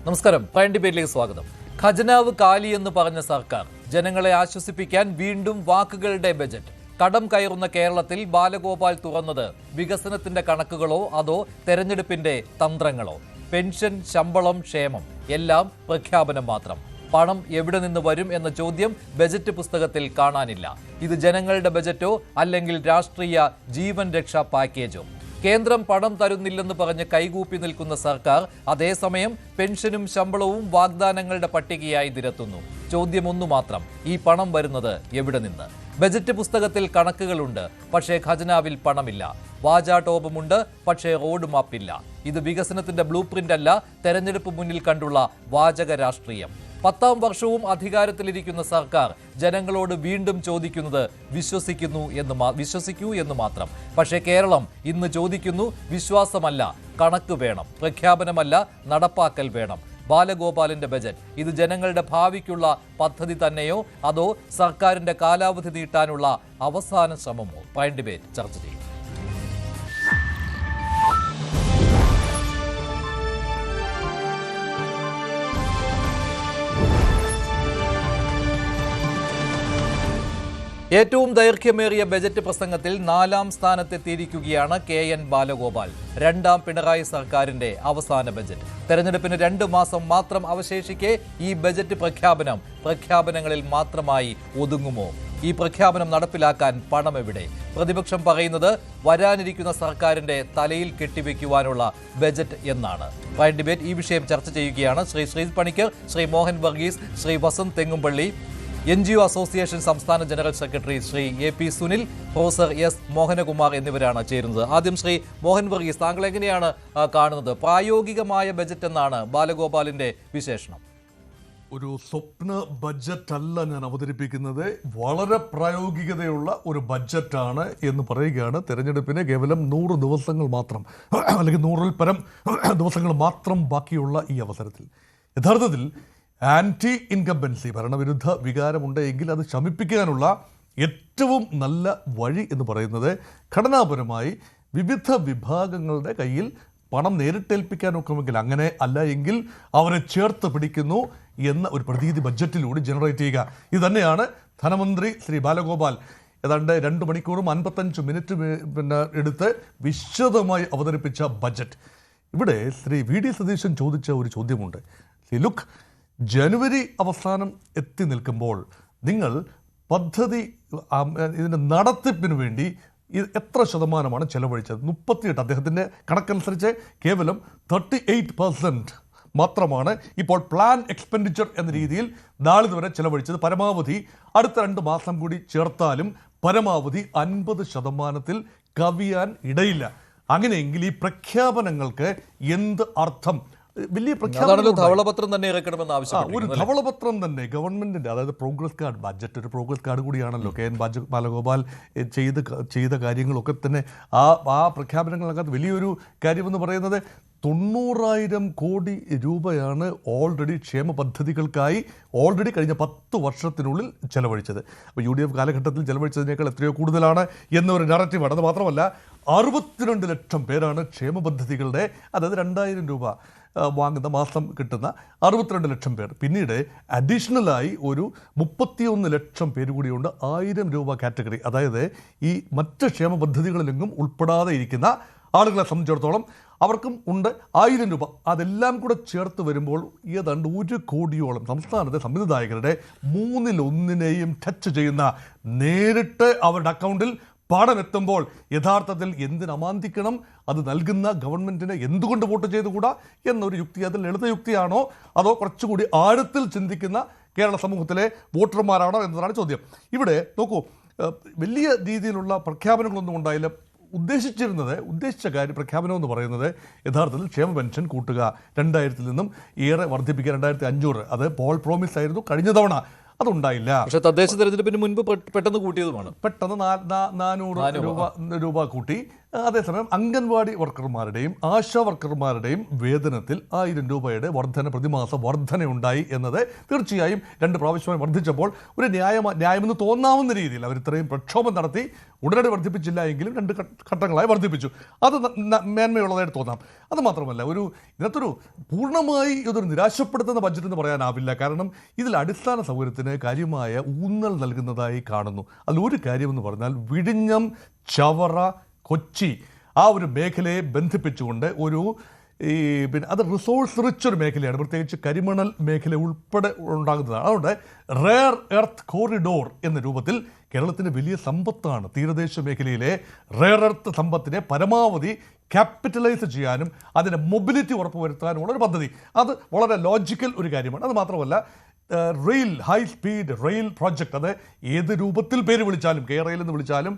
നമസ്കാരം. പ്രൈം ഡിബേറ്റിലേക്ക് സ്വാഗതം. ഖജനാവ് കാലി എന്ന് പറഞ്ഞ സർക്കാർ ജനങ്ങളെ ആശ്വസിപ്പിക്കാൻ വീണ്ടും വാക്കുകളുടെ ബജറ്റ്. കടം കയറുന്ന കേരളത്തിൽ ബാലഗോപാൽ തുറന്നത് വികസനത്തിന്റെ കണക്കുകളോ അതോ തെരഞ്ഞെടുപ്പിന്റെ തന്ത്രങ്ങളോ? പെൻഷൻ, ശമ്പളം, ക്ഷേമം എല്ലാം പ്രഖ്യാപനം മാത്രം. പണം എവിടെ നിന്ന് വരും എന്ന ചോദ്യം ബജറ്റ് പുസ്തകത്തിൽ കാണാനില്ല. ഇത് ജനങ്ങളുടെ ബജറ്റോ അല്ലെങ്കിൽ രാഷ്ട്രീയ ജീവൻ രക്ഷാ പാക്കേജോ? കേന്ദ്രം പണം തരുന്നില്ലെന്ന് പറഞ്ഞ് കൈകൂപ്പി നിൽക്കുന്ന സർക്കാർ അതേസമയം പെൻഷനും ശമ്പളവും വാഗ്ദാനങ്ങളുടെ പട്ടികയായി നിരത്തുന്നു. ചോദ്യം ഒന്നു മാത്രം: ഈ പണം വരുന്നത് എവിടെ നിന്ന്? ബജറ്റ് പുസ്തകത്തിൽ കണക്കുകളുണ്ട്, പക്ഷേ ഖജനാവിൽ പണമില്ല. വാചാടോപമുണ്ട്, പക്ഷേ റോഡ് മാപ്പില്ല. ഇത് വികസനത്തിന്റെ ബ്ലൂ പ്രിന്റ് അല്ല, തെരഞ്ഞെടുപ്പ് മുന്നിൽ കണ്ടുള്ള വാചക രാഷ്ട്രീയം. 10ാം വർഷവും അധികാരത്തിലിരിക്കുന്ന സർക്കാർ ജനങ്ങളോട് വീണ്ടും ചോദിക്കുന്നത് വിശ്വസിക്കൂ എന്ന് മാത്രം. പക്ഷേ കേരളം ഇന്ന് ചോദിക്കുന്നു വിശ്വാസമല്ല, കണക്ക് വേണം. പ്രഖ്യാപനമല്ല, നടപ്പാക്കൽ വേണം. ബാലഗോപാലിന്റെ ബജറ്റ് ഇത് ജനങ്ങളുടെ ഭാവിക്കുള്ള പദ്ധതി തന്നെയോ അതോ സർക്കാരിന്റെ കാലാവധി നീട്ടാനുള്ള അവസാന ശ്രമമോ? പ്രൈം ഡിബേറ്റ് ചർച്ച ചെയ്യും. ഏറ്റവും ദൈർഘ്യമേറിയ ബജറ്റ് പ്രസംഗത്തിൽ 4ാം സ്ഥാനത്തെത്തിയിരിക്കുകയാണ് KN ബാലഗോപാൽ. 2ാം പിണറായി സർക്കാരിന്റെ അവസാന ബജറ്റ്. തെരഞ്ഞെടുപ്പിന് 2 മാസം മാത്രം അവശേഷിക്കെ ഈ ബജറ്റ് പ്രഖ്യാപനങ്ങളിൽ മാത്രമായി ഒതുങ്ങുമോ? ഈ പ്രഖ്യാപനം നടപ്പിലാക്കാൻ പണമെവിടെ? പ്രതിപക്ഷം പറയുന്നത് വരാനിരിക്കുന്ന സർക്കാരിന്റെ തലയിൽ കെട്ടിവെക്കുവാനുള്ള ബജറ്റ് എന്നാണ്. പ്രൈം ഡിബേറ്റ് ഈ വിഷയം ചർച്ച ചെയ്യുകയാണ്. ശ്രീ ശ്രീജിത്ത് പണിക്കർ, ശ്രീ മോഹൻ വർഗീസ്, ശ്രീ വസന്ത് തെങ്ങുംപള്ളി, NGO അസോസിയേഷൻ സംസ്ഥാന general secretary Shri AP Sunil, professor S Mohanakumar എന്നിവരാണ് ചേരുന്നത്. ആദ്യം ശ്രീ മോഹൻ വർഗീസ്, താങ്കൾ എങ്ങനെയാണ് കാണുന്നത്? പ്രായോഗികമായ ബജറ്റ് എന്നാണ് ബാലഗോപാലിന്റെ വിശേഷണം. ഒരു സ്വപ്ന ബഡ്ജറ്റ് അല്ല ഞാൻ അവതരിപ്പിക്കുന്നത്, വളരെ പ്രായോഗികതയുള്ള ഒരു ബഡ്ജറ്റാണ് എന്ന് പറയുകയാണ്. തെരഞ്ഞെടുപ്പിന് കേവലം 100 ദിവസങ്ങൾ മാത്രം, അല്ലെങ്കിൽ 100-ൽ പരം ദിവസങ്ങൾ മാത്രം ബാക്കിയുള്ള ഈ അവസരത്തിൽ യഥാർത്ഥത്തിൽ ആൻറ്റി ഇൻകംബൻസി, ഭരണവിരുദ്ധ വികാരമുണ്ടെങ്കിൽ അത് ശമിപ്പിക്കാനുള്ള ഏറ്റവും നല്ല വഴി എന്ന് പറയുന്നത് ഘടനാപരമായി വിവിധ വിഭാഗങ്ങളുടെ കയ്യിൽ പണം നേരിട്ടേൽപ്പിക്കാനൊക്കുമെങ്കിൽ, അങ്ങനെ അല്ല എങ്കിൽ അവരെ ചേർത്ത് പിടിക്കുന്നു എന്ന ഒരു പ്രതീതി ബഡ്ജറ്റിലൂടെ ജനറേറ്റ് ചെയ്യുക. ഇത് തന്നെയാണ് ധനമന്ത്രി ശ്രീ ബാലഗോപാൽ ഏതാണ്ട് 2 മണിക്കൂറും 55 മിനിറ്റ് എടുത്ത് വിശദമായി അവതരിപ്പിച്ച ബഡ്ജറ്റ്. ഇവിടെ ശ്രീ VD സതീശൻ ചോദിച്ച ഒരു ചോദ്യമുണ്ട്. ലുക്ക്, ജനുവരി അവസാനം എത്തി നിൽക്കുമ്പോൾ നിങ്ങൾ പദ്ധതി ഇതിൻ്റെ നടത്തിപ്പിന് വേണ്ടി എത്ര ശതമാനമാണ് ചെലവഴിച്ചത്? 38. അദ്ദേഹത്തിൻ്റെ കണക്കനുസരിച്ച് കേവലം 38% മാത്രമാണ് ഇപ്പോൾ പ്ലാൻ എക്സ്പെൻഡിച്ചർ എന്ന രീതിയിൽ നാളിതുവരെ ചെലവഴിച്ചത്. പരമാവധി അടുത്ത 2 മാസം കൂടി ചേർത്താലും പരമാവധി 50% കവിയാൻ ഇടയില്ല. അങ്ങനെയെങ്കിൽ ഈ പ്രഖ്യാപനങ്ങൾക്ക് എന്ത് അർത്ഥം? വലിയ ധവളപത്രം തന്നെ ഇറക്കണമെന്ന് ആവശ്യം. ഒരു ധവളപത്രം തന്നെ ഗവൺമെന്റിന്റെ, അതായത് പ്രോഗ്രസ് കാർഡ്, ബഡ്ജറ്റ് ഒരു പ്രോഗ്രസ് കാർഡ് കൂടിയാണല്ലോ. KN ബാലഗോപാൽ ചെയ്ത കാര്യങ്ങളൊക്കെ തന്നെ ആ പ്രഖ്യാപനങ്ങളൊക്കെ വലിയൊരു കാര്യമെന്ന് പറയുന്നത് 90,000 കോടി രൂപയാണ് ഓൾറെഡി ക്ഷേമ പദ്ധതികൾക്കായി കഴിഞ്ഞ 10 വർഷത്തിനുള്ളിൽ ചെലവഴിച്ചത്. അപ്പോൾ UDF കാലഘട്ടത്തിൽ ചെലവഴിച്ചതിനേക്കാൾ എത്രയോ കൂടുതലാണ് എന്നൊരു നറേറ്റീവാണ്. അത് മാത്രമല്ല 62 ലക്ഷം പേരാണ് ക്ഷേമ പദ്ധതികളുടെ, അതായത് 2,000 രൂപ വാങ്ങുന്ന മാസം കിട്ടുന്ന 62 ലക്ഷം പേർ. പിന്നീട് അഡീഷണലായി ഒരു 31 ലക്ഷം പേര് കൂടിയുണ്ട് 1000 രൂപ കാറ്റഗറി, അതായത് ഈ മറ്റ് ക്ഷേമ പദ്ധതികളിലെങ്ങും ഉൾപ്പെടാതെ ഇരിക്കുന്ന ആളുകളെ സംബന്ധിച്ചിടത്തോളം അവർക്കും ഉണ്ട് 1000 രൂപ. അതെല്ലാം കൂടെ ചേർത്ത് വരുമ്പോൾ ഏതാണ്ട് 1 കോടിയോളം സംസ്ഥാനത്തെ സംവിധായകരുടെ 1/3 ടച്ച് ചെയ്യുന്ന, നേരിട്ട് അവരുടെ അക്കൗണ്ടിൽ പണം എത്തുമ്പോൾ യഥാർത്ഥത്തിൽ എന്തിന് അമാന്തിക്കണം? അത് നൽകുന്ന ഗവൺമെൻറ്റിന് എന്തുകൊണ്ട് വോട്ട് ചെയ്തുകൂടാ എന്നൊരു യുക്തി, അതിൽ ലളിത യുക്തിയാണോ അതോ കുറച്ചുകൂടി ആഴത്തിൽ ചിന്തിക്കുന്ന കേരള സമൂഹത്തിലെ വോട്ടർമാരാണോ എന്നതാണ് ചോദ്യം. ഇവിടെ നോക്കൂ, വലിയ രീതിയിലുള്ള പ്രഖ്യാപനങ്ങളൊന്നും ഉണ്ടായില്ല. ഉദ്ദേശിച്ച പ്രഖ്യാപനം എന്ന് പറയുന്നത് യഥാർത്ഥത്തിൽ ക്ഷേമ പെൻഷൻ കൂട്ടുക, 2000-ൽ നിന്നും ഏറെ വർദ്ധിപ്പിക്കുക, 2500. അത് പോൾ പ്രോമിസ് ആയിരുന്നു കഴിഞ്ഞ തവണ, അതുണ്ടായില്ല. പക്ഷേ തദ്ദേശ തെരഞ്ഞെടുപ്പിന് മുൻപ് പെട്ടെന്ന് കൂട്ടിയതുമാണ്. പെട്ടെന്ന് 400 രൂപ കൂട്ടി. അതേസമയം അംഗൻവാടി വർക്കർമാരുടെയും ആശാ വർക്കർമാരുടെയും വേതനത്തിൽ 1000 രൂപയുടെ പ്രതിമാസ വർധനയുണ്ടായി എന്നത് തീർച്ചയായും 2 പ്രാവശ്യമായി വർദ്ധിച്ചപ്പോൾ ഒരു ന്യായമെന്ന് തോന്നാവുന്ന രീതിയിൽ അവർ ഇത്രയും പ്രക്ഷോഭം നടത്തി ഉടനടി വർദ്ധിപ്പിച്ചില്ല എങ്കിലും 2 ഘട്ടങ്ങളായി വർദ്ധിപ്പിച്ചു. അത് മേന്മയുള്ളതായിട്ട് തോന്നാം. അത് മാത്രമല്ല, ഇതിനകത്തൊരു പൂർണ്ണമായി ഇതൊരു നിരാശപ്പെടുത്തുന്ന ബഡ്ജറ്റ് എന്ന് പറയാനാവില്ല. കാരണം ഇതിൽ അടിസ്ഥാന സൗകര്യത്തിന് കാര്യമായ ഊന്നൽ നൽകുന്നതായി കാണുന്നു. അതിലൊരു കാര്യമെന്ന് പറഞ്ഞാൽ വിഴിഞ്ഞം, ചവറ, കൊച്ചി ആ ഒരു മേഖലയെ ബന്ധിപ്പിച്ചുകൊണ്ട് പിന്നെ അത് റിസോഴ്സ് റിച്ച് ഒരു മേഖലയാണ്. പ്രത്യേകിച്ച് കരിമണൽ മേഖല ഉൾപ്പെടെ ഉണ്ടാകുന്നതാണ്. അതുകൊണ്ട് റെയർ എർത്ത് കോറിഡോർ എന്ന രൂപത്തിൽ കേരളത്തിന് വലിയ സമ്പത്താണ്. തീരദേശ മേഖലയിലെ റെയർ എർത്ത് സമ്പത്തിനെ പരമാവധി ക്യാപിറ്റലൈസ് ചെയ്യാനും അതിൻ്റെ മൊബിലിറ്റി ഉറപ്പുവരുത്താനുമുള്ള ഒരു പദ്ധതി. അത് വളരെ ലോജിക്കൽ ഒരു കാര്യമാണ്. അത് മാത്രമല്ല, rail, high speed rail project, അത് ഏത് രൂപത്തിൽ പേര് വിളിച്ചാലും, കെ റെയിൽ എന്ന് വിളിച്ചാലും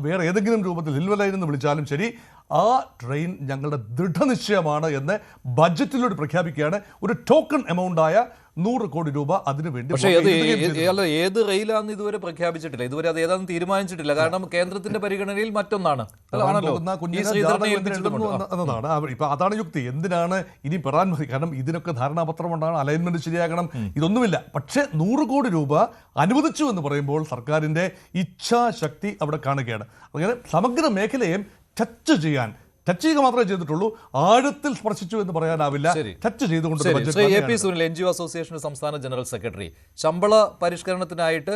വേറെ ഏതെങ്കിലും രൂപത്തിൽ സിൽവർ ലൈൻ എന്ന് വിളിച്ചാലും ശരി, ആ ട്രെയിൻ ഞങ്ങളുടെ ദൃഢനിശ്ചയമാണ് എന്ന് ബഡ്ജറ്റിലൂടെ പ്രഖ്യാപിക്കുകയാണ്. ഒരു ടോക്കൺ എമൗണ്ടായ 100 കോടി രൂപ അതിനുവേണ്ടി. പക്ഷേ ഏത് റെയിലാന്ന് ഇതുവരെ പ്രഖ്യാപിച്ചിട്ടില്ല, ഇതുവരെ അത് ഏതാണെന്ന് തീരുമാനിച്ചിട്ടില്ല. കാരണം കേന്ദ്രത്തിന്റെ പരിഗണനയിൽ മറ്റൊന്നാണ് എന്നതാണ്. ഇപ്പൊ അതാണ് യുക്തി. എന്തിനാണ് ഇനി പെറാൻ മതി? കാരണം ഇതിനൊക്കെ ധാരണാപത്രം ഉണ്ടാകണം, അലൈൻമെന്റ് ശരിയാകണം, ഇതൊന്നുമില്ല. പക്ഷേ 100 കോടി രൂപ അനുവദിച്ചു എന്ന് പറയുമ്പോൾ സർക്കാരിന്റെ ഇച്ഛാശക്തി അവിടെ കാണുകയാണ്. അങ്ങനെ സമഗ്ര മേഖലയും ടച്ച് ചെയ്യുക മാത്രമേ ചെയ്തിട്ടുള്ളൂ, ആഴത്തിൽ സ്പർശിച്ചു എന്ന് പറയാനാവില്ല. ടച്ച് ചെയ്തുകൊണ്ട് AP സുനിൽ, NGO അസോസിയേഷൻ സംസ്ഥാന ജനറൽ സെക്രട്ടറി, ശമ്പള പരിഷ്കരണത്തിനായിട്ട്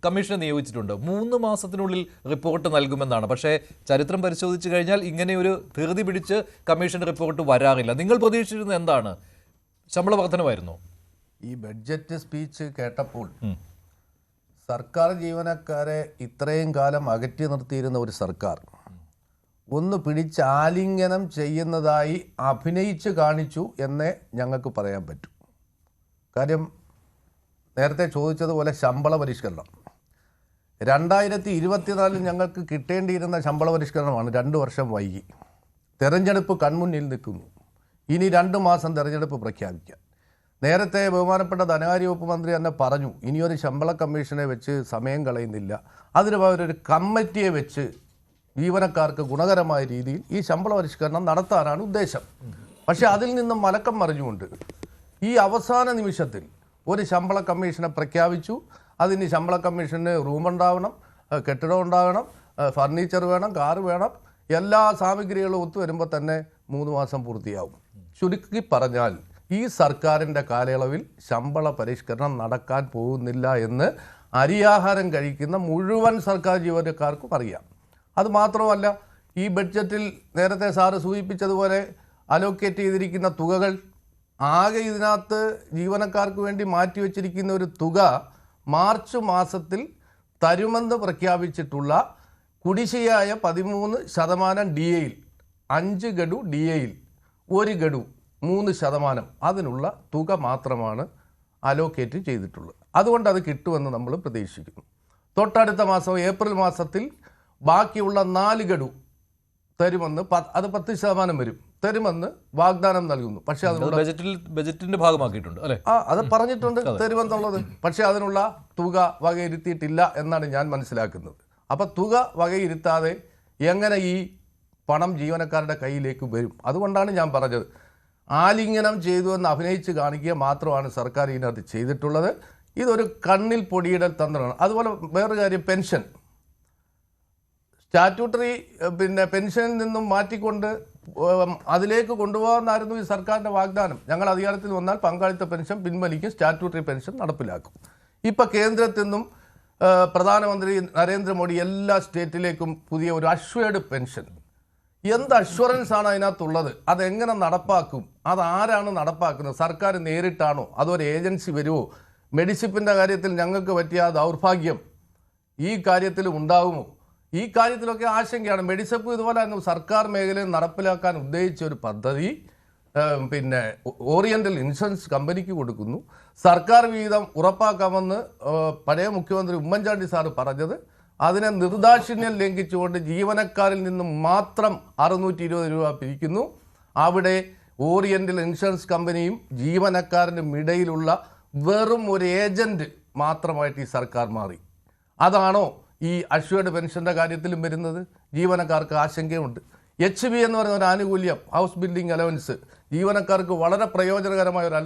കമ്മീഷനെ നിയോഗിച്ചിട്ടുണ്ട്. 3 മാസത്തിനുള്ളിൽ റിപ്പോർട്ട് നൽകുമെന്നാണ്. പക്ഷേ ചരിത്രം പരിശോധിച്ചു കഴിഞ്ഞാൽ ഇങ്ങനെ ഒരു ധൃതി പിടിച്ച് കമ്മീഷൻ റിപ്പോർട്ട് വരാറില്ല. നിങ്ങൾ പ്രതീക്ഷിച്ചിരുന്നത് എന്താണ്? ശമ്പള വർധനമായിരുന്നു? ഈ ബഡ്ജറ്റ് സ്പീച്ച് കേട്ടപ്പോൾ സർക്കാർ ജീവനക്കാരെ ഇത്രയും കാലം അകറ്റി നിർത്തിയിരുന്ന ഒരു സർക്കാർ ഒന്ന് പിടിച്ച് ആലിംഗനം ചെയ്യുന്നതായി അഭിനയിച്ച് കാണിച്ചു എന്നേ ഞങ്ങൾക്ക് പറയാൻ പറ്റൂ. കാര്യം നേരത്തെ ചോദിച്ചതുപോലെ ശമ്പള പരിഷ്കരണം 2024 ഞങ്ങൾക്ക് കിട്ടേണ്ടിയിരുന്ന ശമ്പള പരിഷ്കരണമാണ് 2 വർഷം വൈകി. തെരഞ്ഞെടുപ്പ് കൺമുന്നിൽ നിൽക്കുന്നു. ഇനി 2 മാസം തെരഞ്ഞെടുപ്പ് പ്രഖ്യാപിക്കാം. നേരത്തെ ബഹുമാനപ്പെട്ട ധനകാര്യ വകുപ്പ് മന്ത്രി തന്നെ പറഞ്ഞു, ഇനിയൊരു ശമ്പള കമ്മീഷനെ വെച്ച് സമയം കളയുന്നില്ല, അതിന് പകരം ഒരു കമ്മിറ്റിയെ വെച്ച് ജീവനക്കാർക്ക് ഗുണകരമായ രീതിയിൽ ഈ ശമ്പള പരിഷ്കരണം നടത്താനാണ് ഉദ്ദേശം. പക്ഷേ അതിൽ നിന്നും മലക്കം മറിഞ്ഞുകൊണ്ട് ഈ അവസാന നിമിഷത്തിൽ ഒരു ശമ്പള കമ്മീഷനെ പ്രഖ്യാപിച്ചു. അതിന് ശമ്പള കമ്മീഷന് റൂമുണ്ടാവണം, കെട്ടിടം ഉണ്ടാകണം, ഫർണിച്ചർ വേണം, കാറ് വേണം, എല്ലാ സാമഗ്രികളും ഒത്തുവരുമ്പോൾ തന്നെ 3 മാസം പൂർത്തിയാവും. ചുരുക്കി പറഞ്ഞാൽ ഈ സർക്കാരിൻ്റെ കാലയളവിൽ ശമ്പള പരിഷ്കരണം നടക്കാൻ പോകുന്നില്ല എന്ന് അരിയാഹാരം കഴിക്കുന്ന മുഴുവൻ സർക്കാർ ജീവനക്കാർക്കും അറിയാം. അതുമാത്രമല്ല, ഈ ബഡ്ജറ്റിൽ നേരത്തെ സാറ് സൂചിപ്പിച്ചതുപോലെ അലോക്കേറ്റ് ചെയ്തിരിക്കുന്ന തുകകൾ ആകെ ഇതിനകത്ത് ജീവനക്കാർക്ക് വേണ്ടി മാറ്റിവെച്ചിരിക്കുന്ന ഒരു തുക മാർച്ച് മാസത്തിൽ തരുമെന്ന് പ്രഖ്യാപിച്ചിട്ടുള്ള കുടിശ്ശികയായ 13% DAയിൽ, 5 ഗഡു DAയിൽ 1 ഗഡു 3%, അതിനുള്ള തുക മാത്രമാണ് അലോക്കേറ്റ് ചെയ്തിട്ടുള്ളത്. അതുകൊണ്ട് അത് കിട്ടുമെന്ന് നമ്മൾ പ്രതീക്ഷിക്കുന്നു. തൊട്ടടുത്ത മാസം ഏപ്രിൽ മാസത്തിൽ ബാക്കിയുള്ള 4 ഗഡു തരുമെന്ന്, അത് 10% വരും, തരുമെന്ന് വാഗ്ദാനം നൽകുന്നു. പക്ഷേ അതിനുള്ള ബജറ്റിന്റെ ഭാഗമാക്കിയിട്ടുണ്ട് അല്ലേ? അത് പറഞ്ഞിട്ടുണ്ട് തരുമെന്നുള്ളത്. പക്ഷേ അതിനുള്ള തുക വകയിരുത്തിയിട്ടില്ല എന്നാണ് ഞാൻ മനസ്സിലാക്കുന്നത്. അപ്പം തുക വകയിരുത്താതെ എങ്ങനെ ഈ പണം ജീവനക്കാരുടെ കയ്യിലേക്ക് വരും? അതുകൊണ്ടാണ് ഞാൻ പറഞ്ഞത്, ആലിംഗനം ചെയ്തു എന്ന് അഭിനയിച്ച് കാണിക്കുക മാത്രമാണ് സർക്കാർ ഇതിനകത്ത് ചെയ്തിട്ടുള്ളത്. ഇതൊരു കണ്ണിൽ പൊടിയിടൽ തന്ത്രമാണ്. അതുപോലെ വേറൊരു കാര്യം, പെൻഷൻ സ്റ്റാറ്റ്യൂട്ടറി പെൻഷനിൽ നിന്നും മാറ്റിക്കൊണ്ട് അതിലേക്ക് കൊണ്ടുപോകാമെന്നായിരുന്നു ഈ സർക്കാരിൻ്റെ വാഗ്ദാനം. ഞങ്ങൾ അധികാരത്തിൽ വന്നാൽ പങ്കാളിത്ത പെൻഷൻ പിൻവലിക്കും, സ്റ്റാറ്റ്യൂട്ടറി പെൻഷൻ നടപ്പിലാക്കും. ഇപ്പം കേന്ദ്രത്തിൽ നിന്നും പ്രധാനമന്ത്രി നരേന്ദ്രമോദി എല്ലാ സ്റ്റേറ്റിലേക്കും പുതിയ ഒരു അഷ്വേർഡ് പെൻഷൻ. എന്ത് അഷ്വറൻസ് ആണ് അതിനകത്തുള്ളത്? അതെങ്ങനെ നടപ്പാക്കും? അതാരാണ് നടപ്പാക്കുന്നത്? സർക്കാർ നേരിട്ടാണോ അതോ ഒരു ഏജൻസി വരുമോ? മെഡിസിപ്പിൻ്റെ കാര്യത്തിൽ ഞങ്ങൾക്ക് പറ്റിയ ദൗർഭാഗ്യം ഈ കാര്യത്തിൽ ഉണ്ടാകുമോ? ഈ കാര്യത്തിലൊക്കെ ആശങ്കയാണ്. മെഡിസപ്പ് ഇതുപോലെ സർക്കാർ മേഖലയിൽ നടപ്പിലാക്കാൻ ഉദ്ദേശിച്ച ഒരു പദ്ധതി ഓറിയൻ്റൽ ഇൻഷുറൻസ് കമ്പനിക്ക് കൊടുക്കുന്നു. സർക്കാർ വിഹിതം ഉറപ്പാക്കാമെന്ന് പഴയ മുഖ്യമന്ത്രി ഉമ്മൻചാണ്ടി സാറ് പറഞ്ഞത്, അതിനെ നിർദാക്ഷിണ്യം ലംഘിച്ചുകൊണ്ട് ജീവനക്കാരിൽ നിന്നും മാത്രം 620 രൂപ പിരിക്കുന്നു. അവിടെ ഓറിയൻ്റൽ ഇൻഷുറൻസ് കമ്പനിയും ജീവനക്കാരനും ഇടയിലുള്ള വെറും ഒരു ഏജന്റ് മാത്രമായിട്ട് ഈ സർക്കാർ മാറി. അതാണോ ഈ അഷ്വേർഡ് പെൻഷൻ്റെ കാര്യത്തിലും വരുന്നത് ജീവനക്കാർക്ക് ആശങ്കയുണ്ട്. HB എന്ന് പറയുന്ന ഒരു ആനുകൂല്യം, ഹൗസ് ബിൽഡിംഗ് അലവൻസ്, ജീവനക്കാർക്ക് വളരെ പ്രയോജനകരമായ ഒരു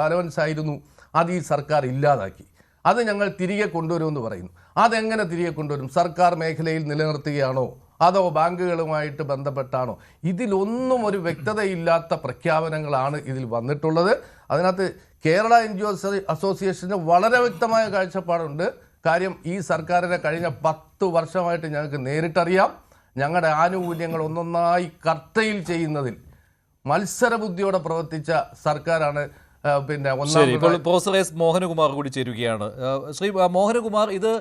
അലവൻസ് ആയിരുന്നു. അത് ഈ സർക്കാർ ഇല്ലാതാക്കി. അത് ഞങ്ങൾ തിരികെ കൊണ്ടുവരുമെന്ന് പറയുന്നു. അതെങ്ങനെ തിരികെ കൊണ്ടുവരും? സർക്കാർ മേഖലയിൽ നിലനിർത്തുകയാണോ അതോ ബാങ്കുകളുമായിട്ട് ബന്ധപ്പെട്ടാണോ? ഇതിലൊന്നും ഒരു വ്യക്തതയില്ലാത്ത പ്രഖ്യാപനങ്ങളാണ് ഇതിൽ വന്നിട്ടുള്ളത്. അതിനകത്ത് കേരള NGO അസോസിയേഷന് വളരെ വ്യക്തമായ കാഴ്ചപ്പാടുണ്ട്. കാര്യം ഈ സർക്കാരിനെ കഴിഞ്ഞ 10 വർഷമായിട്ട് ഞങ്ങൾക്ക് നേരിട്ടറിയാം. ഞങ്ങളുടെ ആനുകൂല്യങ്ങൾ ഒന്നൊന്നായി കർത്തയിൽ ചെയ്യുന്നതിൽ മത്സരബുദ്ധിയോടെ പ്രവർത്തിച്ച സർക്കാരാണ്. പിന്നെ പ്രൊഫസർ എസ് മോഹനകുമാർ കൂടി ചേരുകയാണ്. ശ്രീ മോഹനകുമാർ, ഇത്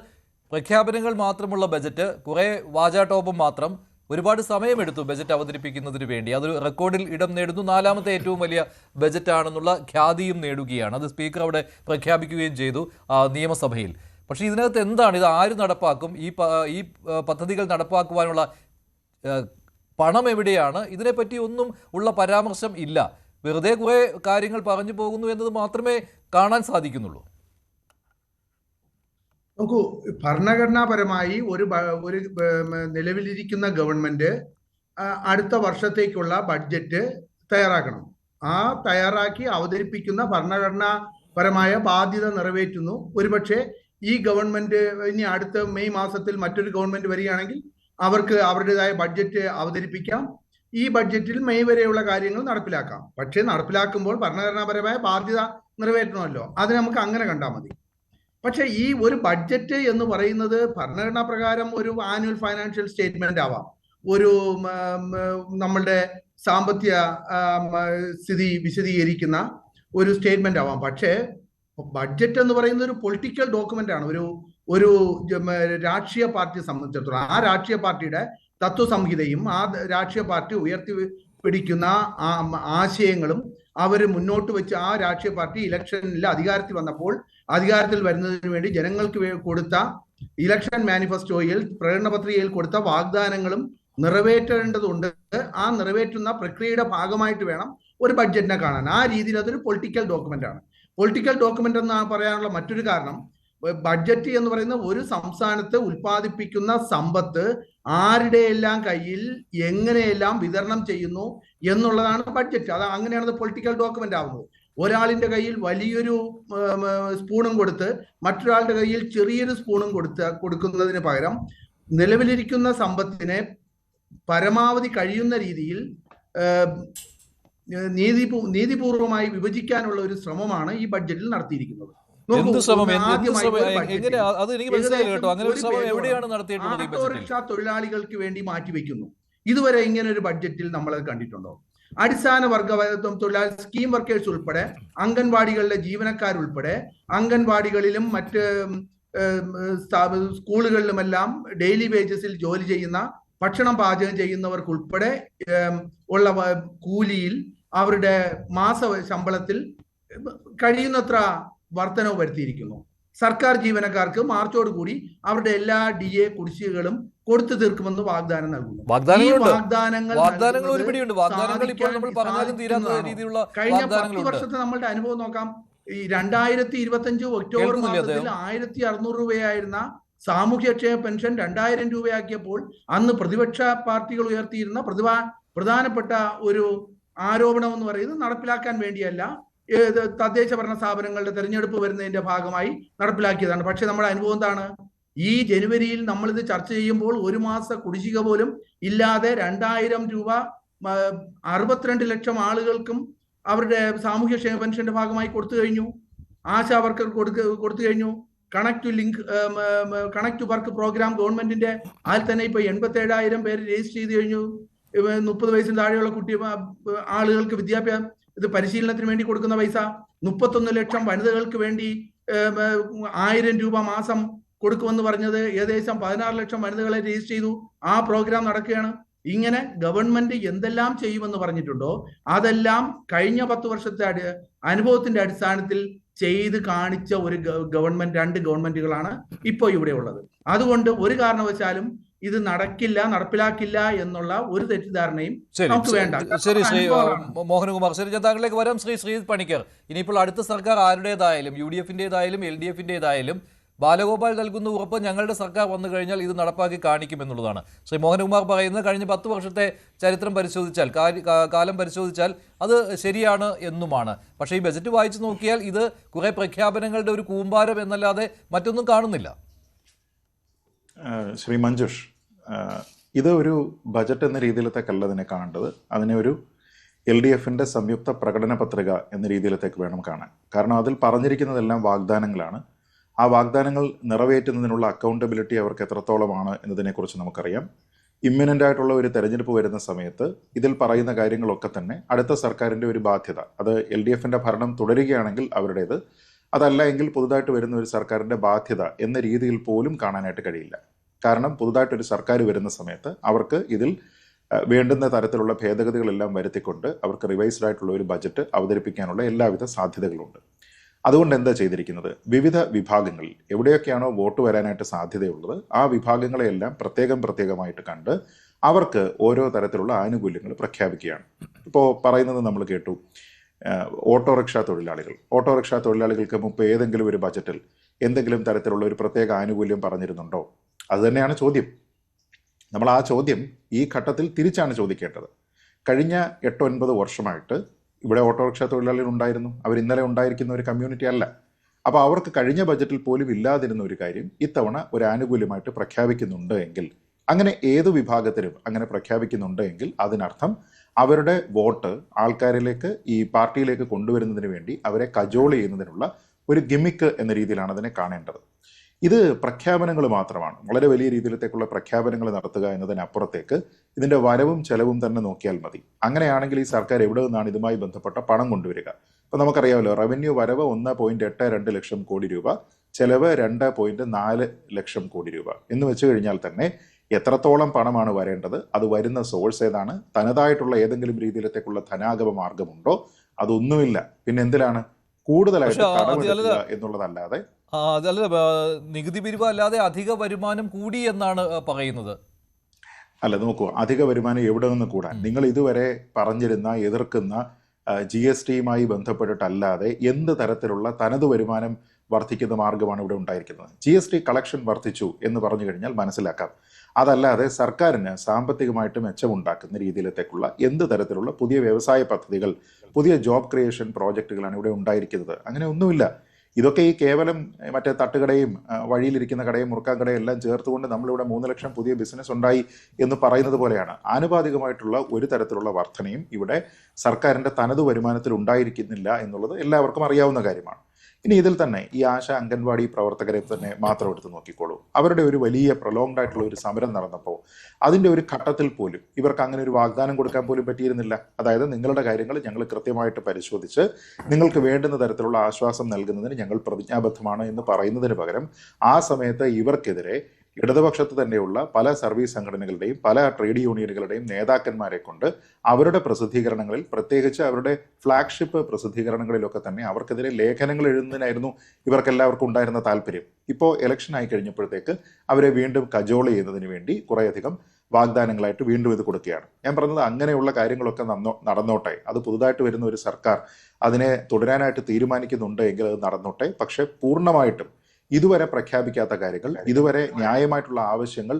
പ്രഖ്യാപനങ്ങൾ മാത്രമുള്ള ബജറ്റ്, കുറെ വാചാടോപം മാത്രം, ഒരുപാട് സമയമെടുത്തു ബജറ്റ് അവതരിപ്പിക്കുന്നതിന് വേണ്ടി. അതൊരു റെക്കോർഡിൽ ഇടം നേടുന്നു. 4ാമത്തെ ഏറ്റവും വലിയ ബജറ്റാണെന്നുള്ള ഖ്യാതിയും നേടുകയാണ്. അത് സ്പീക്കർ അവിടെ പ്രഖ്യാപിക്കുകയും ചെയ്തു നിയമസഭയിൽ. പക്ഷേ ഇതിനകത്ത് എന്താണ്, ഇത് ആര് നടപ്പാക്കും? ഈ പദ്ധതികൾ നടപ്പാക്കുവാനുള്ള പണം എവിടെയാണ്? ഇതിനെപ്പറ്റി ഒന്നും ഉള്ള പരാമർശം ഇല്ല. വെറുതെ കുറേ കാര്യങ്ങൾ പറഞ്ഞു പോകുന്നു എന്നത് മാത്രമേ കാണാൻ സാധിക്കുന്നുള്ളൂ. നോക്കൂ, ഭരണഘടനാപരമായി ഒരു നിലവിലിരിക്കുന്ന ഗവൺമെന്റ് അടുത്ത വർഷത്തേക്കുള്ള ബഡ്ജറ്റ് തയ്യാറാക്കണം. ആ തയ്യാറാക്കി അവതരിപ്പിക്കുന്ന ഭരണഘടനാപരമായ ബാധ്യത നിറവേറ്റുന്നു. ഒരുപക്ഷെ ഈ ഗവൺമെന്റ് ഇനി അടുത്ത മെയ് മാസത്തിൽ മറ്റൊരു ഗവൺമെന്റ് വരികയാണെങ്കിൽ അവർക്ക് അവരുടേതായ ബഡ്ജറ്റ് അവതരിപ്പിക്കാം. ഈ ബഡ്ജറ്റിൽ മെയ് വരെയുള്ള കാര്യങ്ങൾ നടപ്പിലാക്കാം. പക്ഷേ നടപ്പിലാക്കുമ്പോൾ ഭരണഘടനാപരമായ ബാധ്യത നിറവേറ്റണമല്ലോ. അത് നമുക്ക് അങ്ങനെ കണ്ടാൽ മതി. പക്ഷേ ഈ ഒരു ബഡ്ജറ്റ് എന്ന് പറയുന്നത് ഭരണഘടനാ പ്രകാരം ഒരു ആനുവൽ ഫൈനാൻഷ്യൽ സ്റ്റേറ്റ്മെന്റ് ആവാം, ഒരു നമ്മളുടെ സാമ്പത്തിക സ്ഥിതി വിശദീകരിക്കുന്ന ഒരു സ്റ്റേറ്റ്മെന്റ് ആവാം. പക്ഷേ ബഡ്ജറ്റ് എന്ന് പറയുന്നത് ഒരു പൊളിറ്റിക്കൽ ഡോക്യുമെന്റ് ആണ്. ഒരു രാഷ്ട്രീയ പാർട്ടിയെ സംബന്ധിച്ചിടത്തോളം ആ രാഷ്ട്രീയ പാർട്ടിയുടെ തത്വസംഹിതയും ആ രാഷ്ട്രീയ പാർട്ടി ഉയർത്തി പിടിക്കുന്ന ആശയങ്ങളും അവർ മുന്നോട്ട് വെച്ച് ആ രാഷ്ട്രീയ പാർട്ടി ഇലക്ഷനിൽ അധികാരത്തിൽ വന്നപ്പോൾ അധികാരത്തിൽ വരുന്നതിന് വേണ്ടി ജനങ്ങൾക്ക് കൊടുത്ത ഇലക്ഷൻ മാനിഫെസ്റ്റോയിൽ, പ്രകടന പത്രികയിൽ കൊടുത്ത വാഗ്ദാനങ്ങളും നിറവേറ്റേണ്ടതുണ്ട്. ആ നിറവേറ്റുന്ന പ്രക്രിയയുടെ ഭാഗമായിട്ട് വേണം ഒരു ബഡ്ജറ്റിനെ കാണാൻ. ആ രീതിയിൽ അതൊരു പൊളിറ്റിക്കൽ ഡോക്യുമെന്റ് ആണ്. പൊളിറ്റിക്കൽ ഡോക്യുമെന്റ് എന്ന് പറയാനുള്ള മറ്റൊരു കാരണം, ബഡ്ജറ്റ് എന്ന് പറയുന്ന ഒരു സംസ്ഥാനത്ത് ഉൽപ്പാദിപ്പിക്കുന്ന സമ്പത്ത് ആരുടെയെല്ലാം കയ്യിൽ എങ്ങനെയെല്ലാം വിതരണം ചെയ്യുന്നു എന്നുള്ളതാണ് ബഡ്ജറ്റ്. അത് അങ്ങനെയാണ് പൊളിറ്റിക്കൽ ഡോക്യുമെന്റ് ആവുന്നത്. ഒരാളിന്റെ കയ്യിൽ വലിയൊരു സ്പൂണും കൊടുത്ത് മറ്റൊരാളുടെ കയ്യിൽ ചെറിയൊരു സ്പൂണും കൊടുക്കുന്നതിന് പകരം നിലവിലിരിക്കുന്ന സമ്പത്തിനെ പരമാവധി കഴിയുന്ന രീതിയിൽ നീതിപൂർവമായി വിഭജിക്കാനുള്ള ഒരു ശ്രമമാണ് ഈ ബഡ്ജറ്റിൽ നടത്തിയിരിക്കുന്നത്. ഓട്ടോറിക്ഷ തൊഴിലാളികൾക്ക് വേണ്ടി മാറ്റിവെക്കുന്നു. ഇതുവരെ ഇങ്ങനെ ഒരു ബഡ്ജറ്റിൽ നമ്മൾ കണ്ടിട്ടുണ്ടോ? അടിസ്ഥാന വർഗ തൊഴിലാളി സ്കീം വർക്കേഴ്സ് ഉൾപ്പെടെ, അംഗൻവാടികളിലെ ജീവനക്കാരുൾപ്പെടെ, അംഗൻവാടികളിലും മറ്റ് സ്കൂളുകളിലുമെല്ലാം ഡെയിലി വേജസിൽ ജോലി ചെയ്യുന്ന, ഭക്ഷണം പാചകം ചെയ്യുന്നവർക്കുൾപ്പെടെ ഉള്ള കൂലിയിൽ, അവരുടെ മാസ ശമ്പളത്തിൽ കഴിയുന്നത്ര വർധനവ് വരുത്തിയിരിക്കുന്നു. സർക്കാർ ജീവനക്കാർക്ക് മാർച്ചോടുകൂടി അവരുടെ എല്ലാ DA കുടിശ്ശികകളും കൊടുത്തു തീർക്കുമെന്ന് വാഗ്ദാനം നൽകുന്നു. കഴിഞ്ഞ 10 വർഷത്തെ നമ്മളുടെ അനുഭവം നോക്കാം. ഈ 2025 ഒക്ടോബർ മാസത്തിൽ 1600 രൂപയായിരുന്ന സാമൂഹ്യക്ഷേമ പെൻഷൻ 2000 രൂപയാക്കിയപ്പോൾ അന്ന് പ്രതിപക്ഷ പാർട്ടികൾ ഉയർത്തിയിരുന്ന പ്രധാനപ്പെട്ട ഒരു ആരോപണം എന്ന് പറയുന്നത് നടപ്പിലാക്കാൻ വേണ്ടിയല്ല, തദ്ദേശ ഭരണ സ്ഥാപനങ്ങളുടെ തെരഞ്ഞെടുപ്പ് വരുന്നതിന്റെ ഭാഗമായി നടപ്പിലാക്കിയതാണ്. പക്ഷെ നമ്മുടെ അനുഭവം എന്താണ്? ഈ ജനുവരിയിൽ നമ്മളിത് ചർച്ച ചെയ്യുമ്പോൾ ഒരു മാസ കുടിശ്ശിക പോലും ഇല്ലാതെ 2000 രൂപ 62 ലക്ഷം ആളുകൾക്കും അവരുടെ സാമൂഹ്യക്ഷേമ പെൻഷന്റെ ഭാഗമായി കൊടുത്തു കഴിഞ്ഞു. ആശാ വർക്കർ കൊടുത്തു കഴിഞ്ഞു. കണക്ട് ടു വർക്ക് പ്രോഗ്രാം ഗവൺമെന്റിന്റെ അതിൽ തന്നെ ഇപ്പൊ 87,000 പേര് രജിസ്റ്റർ ചെയ്ത് കഴിഞ്ഞു. 30 വയസ്സിന് താഴെയുള്ള ആളുകൾക്ക് വിദ്യാഭ്യാസം പരിശീലനത്തിന് വേണ്ടി കൊടുക്കുന്ന പൈസ, 31 ലക്ഷം വനിതകൾക്ക് വേണ്ടി 1000 രൂപ മാസം കൊടുക്കുമെന്ന് പറഞ്ഞത് ഏകദേശം 16 ലക്ഷം വനിതകളെ രജിസ്റ്റർ ചെയ്തു. ആ പ്രോഗ്രാം നടക്കുകയാണ്. ഇങ്ങനെ ഗവൺമെന്റ് എന്തെല്ലാം ചെയ്യുമെന്ന് പറഞ്ഞിട്ടുണ്ടോ അതെല്ലാം കഴിഞ്ഞ 10 വർഷത്തെ അനുഭവത്തിന്റെ അടിസ്ഥാനത്തിൽ ചെയ്ത് കാണിച്ച ഒരു ഗവൺമെന്റ്, 2 ഗവൺമെന്റുകളാണ് ഇപ്പോൾ ഇവിടെ ഉള്ളത്. അതുകൊണ്ട് ഒരു കാരണവശാലും ഇത് നടപ്പിലാക്കില്ല എന്നുള്ള ഒരു തെറ്റിദ്ധാരണയും നമുക്ക് വേണ്ട. ശരി, ശ്രീ മോഹനകുമാർ, ശരി, താങ്കളിലേക്ക് വരാം. ശ്രീ പണിക്കർ, ഇനിയിപ്പോൾ അടുത്ത സർക്കാർ ആരുടേതായാലും, UDF-ന്റേതായാലും LDF-ന്റേതായാലും ബാലഗോപാൽ നൽകുന്ന ഉറപ്പ് ഞങ്ങളുടെ സർക്കാർ വന്നു കഴിഞ്ഞാൽ ഇത് നടപ്പാക്കി കാണിക്കുമെന്നുള്ളതാണ്. ശ്രീ മോഹൻകുമാർ പറയുന്നത് കഴിഞ്ഞ 10 വർഷത്തെ ചരിത്രം പരിശോധിച്ചാൽ, കാലം പരിശോധിച്ചാൽ അത് ശരിയാണ് എന്നുമാണ്. പക്ഷേ ഈ ബജറ്റ് വായിച്ചു നോക്കിയാൽ ഇത് കുറെ പ്രഖ്യാപനങ്ങളുടെ ഒരു കൂമ്പാരം എന്നല്ലാതെ മറ്റൊന്നും കാണുന്നില്ല. ശ്രീ മഞ്ജുഷ്, ഇത് ഒരു ബജറ്റ് എന്ന രീതിയിലത്തേക്കല്ല അതിനെ കാണേണ്ടത്. അതിനെ ഒരു LDFിൻ്റെ സംയുക്ത പ്രകടന പത്രിക എന്ന രീതിയിലത്തേക്ക് വേണം കാണാൻ. കാരണം അതിൽ പറഞ്ഞിരിക്കുന്നതെല്ലാം വാഗ്ദാനങ്ങളാണ്. ആ വാഗ്ദാനങ്ങൾ നിറവേറ്റുന്നതിനുള്ള അക്കൗണ്ടബിലിറ്റി അവർക്ക് എത്രത്തോളമാണ് എന്നതിനെക്കുറിച്ച് നമുക്കറിയാം. ഇമ്മിനൻ്റ് ആയിട്ടുള്ള ഒരു തെരഞ്ഞെടുപ്പ് വരുന്ന സമയത്ത് ഇതിൽ പറയുന്ന കാര്യങ്ങളൊക്കെ തന്നെ അടുത്ത സർക്കാരിൻ്റെ ഒരു ബാധ്യത. അത് LDFിൻ്റെ ഭരണം തുടരുകയാണെങ്കിൽ അവരുടേത്, അതല്ല എങ്കിൽ പുതുതായിട്ട് വരുന്ന ഒരു സർക്കാരിൻ്റെ ബാധ്യത എന്ന രീതിയിൽ പോലും കാണാനായിട്ട് കഴിയില്ല. കാരണം പുതുതായിട്ടൊരു സർക്കാർ വരുന്ന സമയത്ത് അവർക്ക് ഇതിൽ വേണ്ടുന്ന തരത്തിലുള്ള ഭേദഗതികളെല്ലാം വരുത്തിക്കൊണ്ട് അവർക്ക് റിവൈസ്ഡ് ആയിട്ടുള്ള ഒരു ബജറ്റ് അവതരിപ്പിക്കാനുള്ള എല്ലാവിധ സാധ്യതകളുണ്ട്. അതുകൊണ്ട് എന്താ ചെയ്തിരിക്കുന്നത്, വിവിധ വിഭാഗങ്ങളിൽ എവിടെയൊക്കെയാണോ വോട്ട് വരാനായിട്ട് സാധ്യതയുള്ളത് ആ വിഭാഗങ്ങളെയെല്ലാം പ്രത്യേകമായിട്ട് കണ്ട് അവർക്ക് ഓരോ തരത്തിലുള്ള ആനുകൂല്യങ്ങൾ പ്രഖ്യാപിക്കുകയാണ്. ഇപ്പോൾ പറയുന്നത് നമ്മൾ കേട്ടു, ഓട്ടോറിക്ഷ തൊഴിലാളികൾക്ക് മുമ്പ് ഏതെങ്കിലും ഒരു ബജറ്റിൽ എന്തെങ്കിലും തരത്തിലുള്ള ഒരു പ്രത്യേക ആനുകൂല്യം പറഞ്ഞിരുന്നുണ്ടോ? അതുതന്നെയാണ് ചോദ്യം. നമ്മൾ ആ ചോദ്യം ഈ ഘട്ടത്തിൽ തിരിച്ചാണ് ചോദിക്കേണ്ടത്. കഴിഞ്ഞ 8-9 വർഷമായിട്ട് ഇവിടെ ഓട്ടോറിക്ഷ തൊഴിലാളികൾ ഉണ്ടായിരുന്നു. അവർ ഇന്നലെ ഉണ്ടായിരിക്കുന്ന ഒരു കമ്മ്യൂണിറ്റി അല്ല. അപ്പോൾ അവർക്ക് കഴിഞ്ഞ ബജറ്റിൽ പോലും ഇല്ലാതിരുന്ന ഒരു കാര്യം ഇത്തവണ ഒരു ആനുകൂല്യമായിട്ട് പ്രഖ്യാപിക്കുന്നുണ്ട് എങ്കിൽ, അങ്ങനെ ഏതു വിഭാഗത്തിലും അങ്ങനെ പ്രഖ്യാപിക്കുന്നുണ്ട് എങ്കിൽ അതിനർത്ഥം അവരുടെ വോട്ട് ആൾക്കാരിലേക്ക്, ഈ പാർട്ടിയിലേക്ക് കൊണ്ടുവരുന്നതിന് വേണ്ടി അവരെ കജോൾ ചെയ്യുന്നതിനുള്ള ഒരു ഗിമ്മിക്ക് എന്ന രീതിയിലാണ് അതിനെ കാണേണ്ടത്. ഇത് പ്രഖ്യാപനങ്ങൾ മാത്രമാണ്. വളരെ വലിയ രീതിയിലത്തേക്കുള്ള പ്രഖ്യാപനങ്ങൾ നടത്തുക എന്നതിനപ്പുറത്തേക്ക് ഇതിൻ്റെ വരവും ചെലവും തന്നെ നോക്കിയാൽ മതി. അങ്ങനെയാണെങ്കിൽ ഈ സർക്കാർ എവിടെ നിന്നാണ് ഇതുമായി ബന്ധപ്പെട്ട പണം കൊണ്ടുവരിക? ഇപ്പോൾ നമുക്കറിയാമല്ലോ, റവന്യൂ വരവ് 1.82 ലക്ഷം കോടി രൂപ, ചെലവ് 2.4 ലക്ഷം കോടി രൂപ എന്ന് വെച്ച് കഴിഞ്ഞാൽ തന്നെ എത്രത്തോളം പണമാണ് വരേണ്ടത്? അത് വരുന്ന സോഴ്സ് ഏതാണ്? തനതായിട്ടുള്ള ഏതെങ്കിലും രീതിയിലത്തേക്കുള്ള ധനാഗമ മാർഗമുണ്ടോ? അതൊന്നുമില്ല. പിന്നെ എന്തിലാണ് കൂടുതലായിട്ട് കടമെടുക്കുക എന്നുള്ളതല്ലാതെ അതല്ല, നികുതി പിരിവ് അല്ലാതെ അധിക വരുമാനം കൂടി എന്നാണ് പറയുന്നത്. അല്ല, നോക്കൂ, അധിക വരുമാനം എവിടെ നിന്ന് കൂടാൻ? നിങ്ങൾ ഇതുവരെ പറഞ്ഞിരുന്ന, എതിർക്കുന്ന GSTയുമായി ബന്ധപ്പെട്ടിട്ടല്ലാതെ എന്ത് തരത്തിലുള്ള തനത് വരുമാനം വർദ്ധിക്കുന്ന മാർഗമാണ് ഇവിടെ ഉണ്ടായിരിക്കുന്നത്? GST കളക്ഷൻ വർദ്ധിച്ചു എന്ന് പറഞ്ഞു കഴിഞ്ഞാൽ മനസ്സിലാക്കാം. അതല്ലാതെ സർക്കാരിന് സാമ്പത്തികമായിട്ട് മെച്ചമുണ്ടാക്കുന്ന രീതിയിലത്തേക്കുള്ള എന്ത് തരത്തിലുള്ള പുതിയ വ്യവസായ പദ്ധതികൾ, പുതിയ ജോബ് ക്രിയേഷൻ പ്രോജക്റ്റുകളാണ് ഇവിടെ ഉണ്ടായിരിക്കുന്നത്? അങ്ങനെ ഒന്നുമില്ല. ഇതൊക്കെ ഈ കേവലം മറ്റേ തട്ടുകടയും വഴിയിലിരിക്കുന്ന കടയും മുറുക്കാൻ കടയും എല്ലാം ചേർത്തുകൊണ്ട് നമ്മളിവിടെ 3 ലക്ഷം പുതിയ ബിസിനസ് ഉണ്ടായി എന്ന് പറയുന്നത് പോലെയാണ്. ആനുപാതികമായിട്ടുള്ള ഒരു തരത്തിലുള്ള വർധനയും ഇവിടെ സർക്കാരിൻ്റെ തനത് വരുമാനത്തിൽ ഉണ്ടായിരിക്കുന്നില്ല എന്നുള്ളത് എല്ലാവർക്കും അറിയാവുന്ന കാര്യമാണ്. ഇനി ഇതിൽ തന്നെ ഈ ആശ അംഗൻവാടി പ്രവർത്തകരെ തന്നെ മാത്രം എടുത്ത് നോക്കിക്കോളൂ. അവരുടെ ഒരു വലിയ പ്രൊലോങ്ഡ് ആയിട്ടുള്ള ഒരു സമരം നടന്നപ്പോൾ അതിൻ്റെ ഒരു ഘട്ടത്തിൽ പോലും ഇവർക്ക് അങ്ങനെ ഒരു വാഗ്ദാനം കൊടുക്കാൻ പോലും പറ്റിയിരുന്നില്ല. അതായത് നിങ്ങളുടെ കാര്യങ്ങൾ ഞങ്ങൾ കൃത്യമായിട്ട് പരിശോധിച്ച് നിങ്ങൾക്ക് വേണ്ടുന്ന തരത്തിലുള്ള ആശ്വാസം നൽകുന്നതിന് ഞങ്ങൾ പ്രതിജ്ഞാബദ്ധമാണ് എന്ന് പറയുന്നതിന് പകരം ആ സമയത്ത് ഇവർക്കെതിരെ ഇടതുപക്ഷത്ത് തന്നെയുള്ള പല സർവീസ് സംഘടനകളുടെയും പല ട്രേഡ് യൂണിയനുകളുടെയും നേതാക്കന്മാരെ കൊണ്ട് അവരുടെ പ്രസിദ്ധീകരണങ്ങളിൽ, പ്രത്യേകിച്ച് അവരുടെ ഫ്ലാഗ്ഷിപ്പ് പ്രസിദ്ധീകരണങ്ങളിലൊക്കെ തന്നെ അവർക്കെതിരെ ലേഖനങ്ങൾ എഴുതുന്നതിനായിരുന്നു ഇവർക്കെല്ലാവർക്കും ഉണ്ടായിരുന്ന താല്പര്യം. ഇപ്പോൾ ഇലക്ഷൻ ആയി കഴിഞ്ഞപ്പോഴത്തേക്ക് അവരെ വീണ്ടും കജോൾ ചെയ്യുന്നതിന് വേണ്ടി കുറേയധികം വാഗ്ദാനങ്ങളായിട്ട് വീണ്ടും ഇത് കൊടുക്കുകയാണ്. ഞാൻ പറഞ്ഞത് അങ്ങനെയുള്ള കാര്യങ്ങളൊക്കെ നടന്നോട്ടെ. അത് പുതുതായിട്ട് വരുന്ന ഒരു സർക്കാർ അതിനെ തുടരാനായിട്ട് തീരുമാനിക്കുന്നുണ്ട് എങ്കിൽ അത് നടന്നോട്ടെ. പക്ഷെ പൂർണ്ണമായിട്ടും ഇതുവരെ പ്രഖ്യാപിക്കാത്ത കാര്യങ്ങൾ, ഇതുവരെ ന്യായമായിട്ടുള്ള ആവശ്യങ്ങൾ,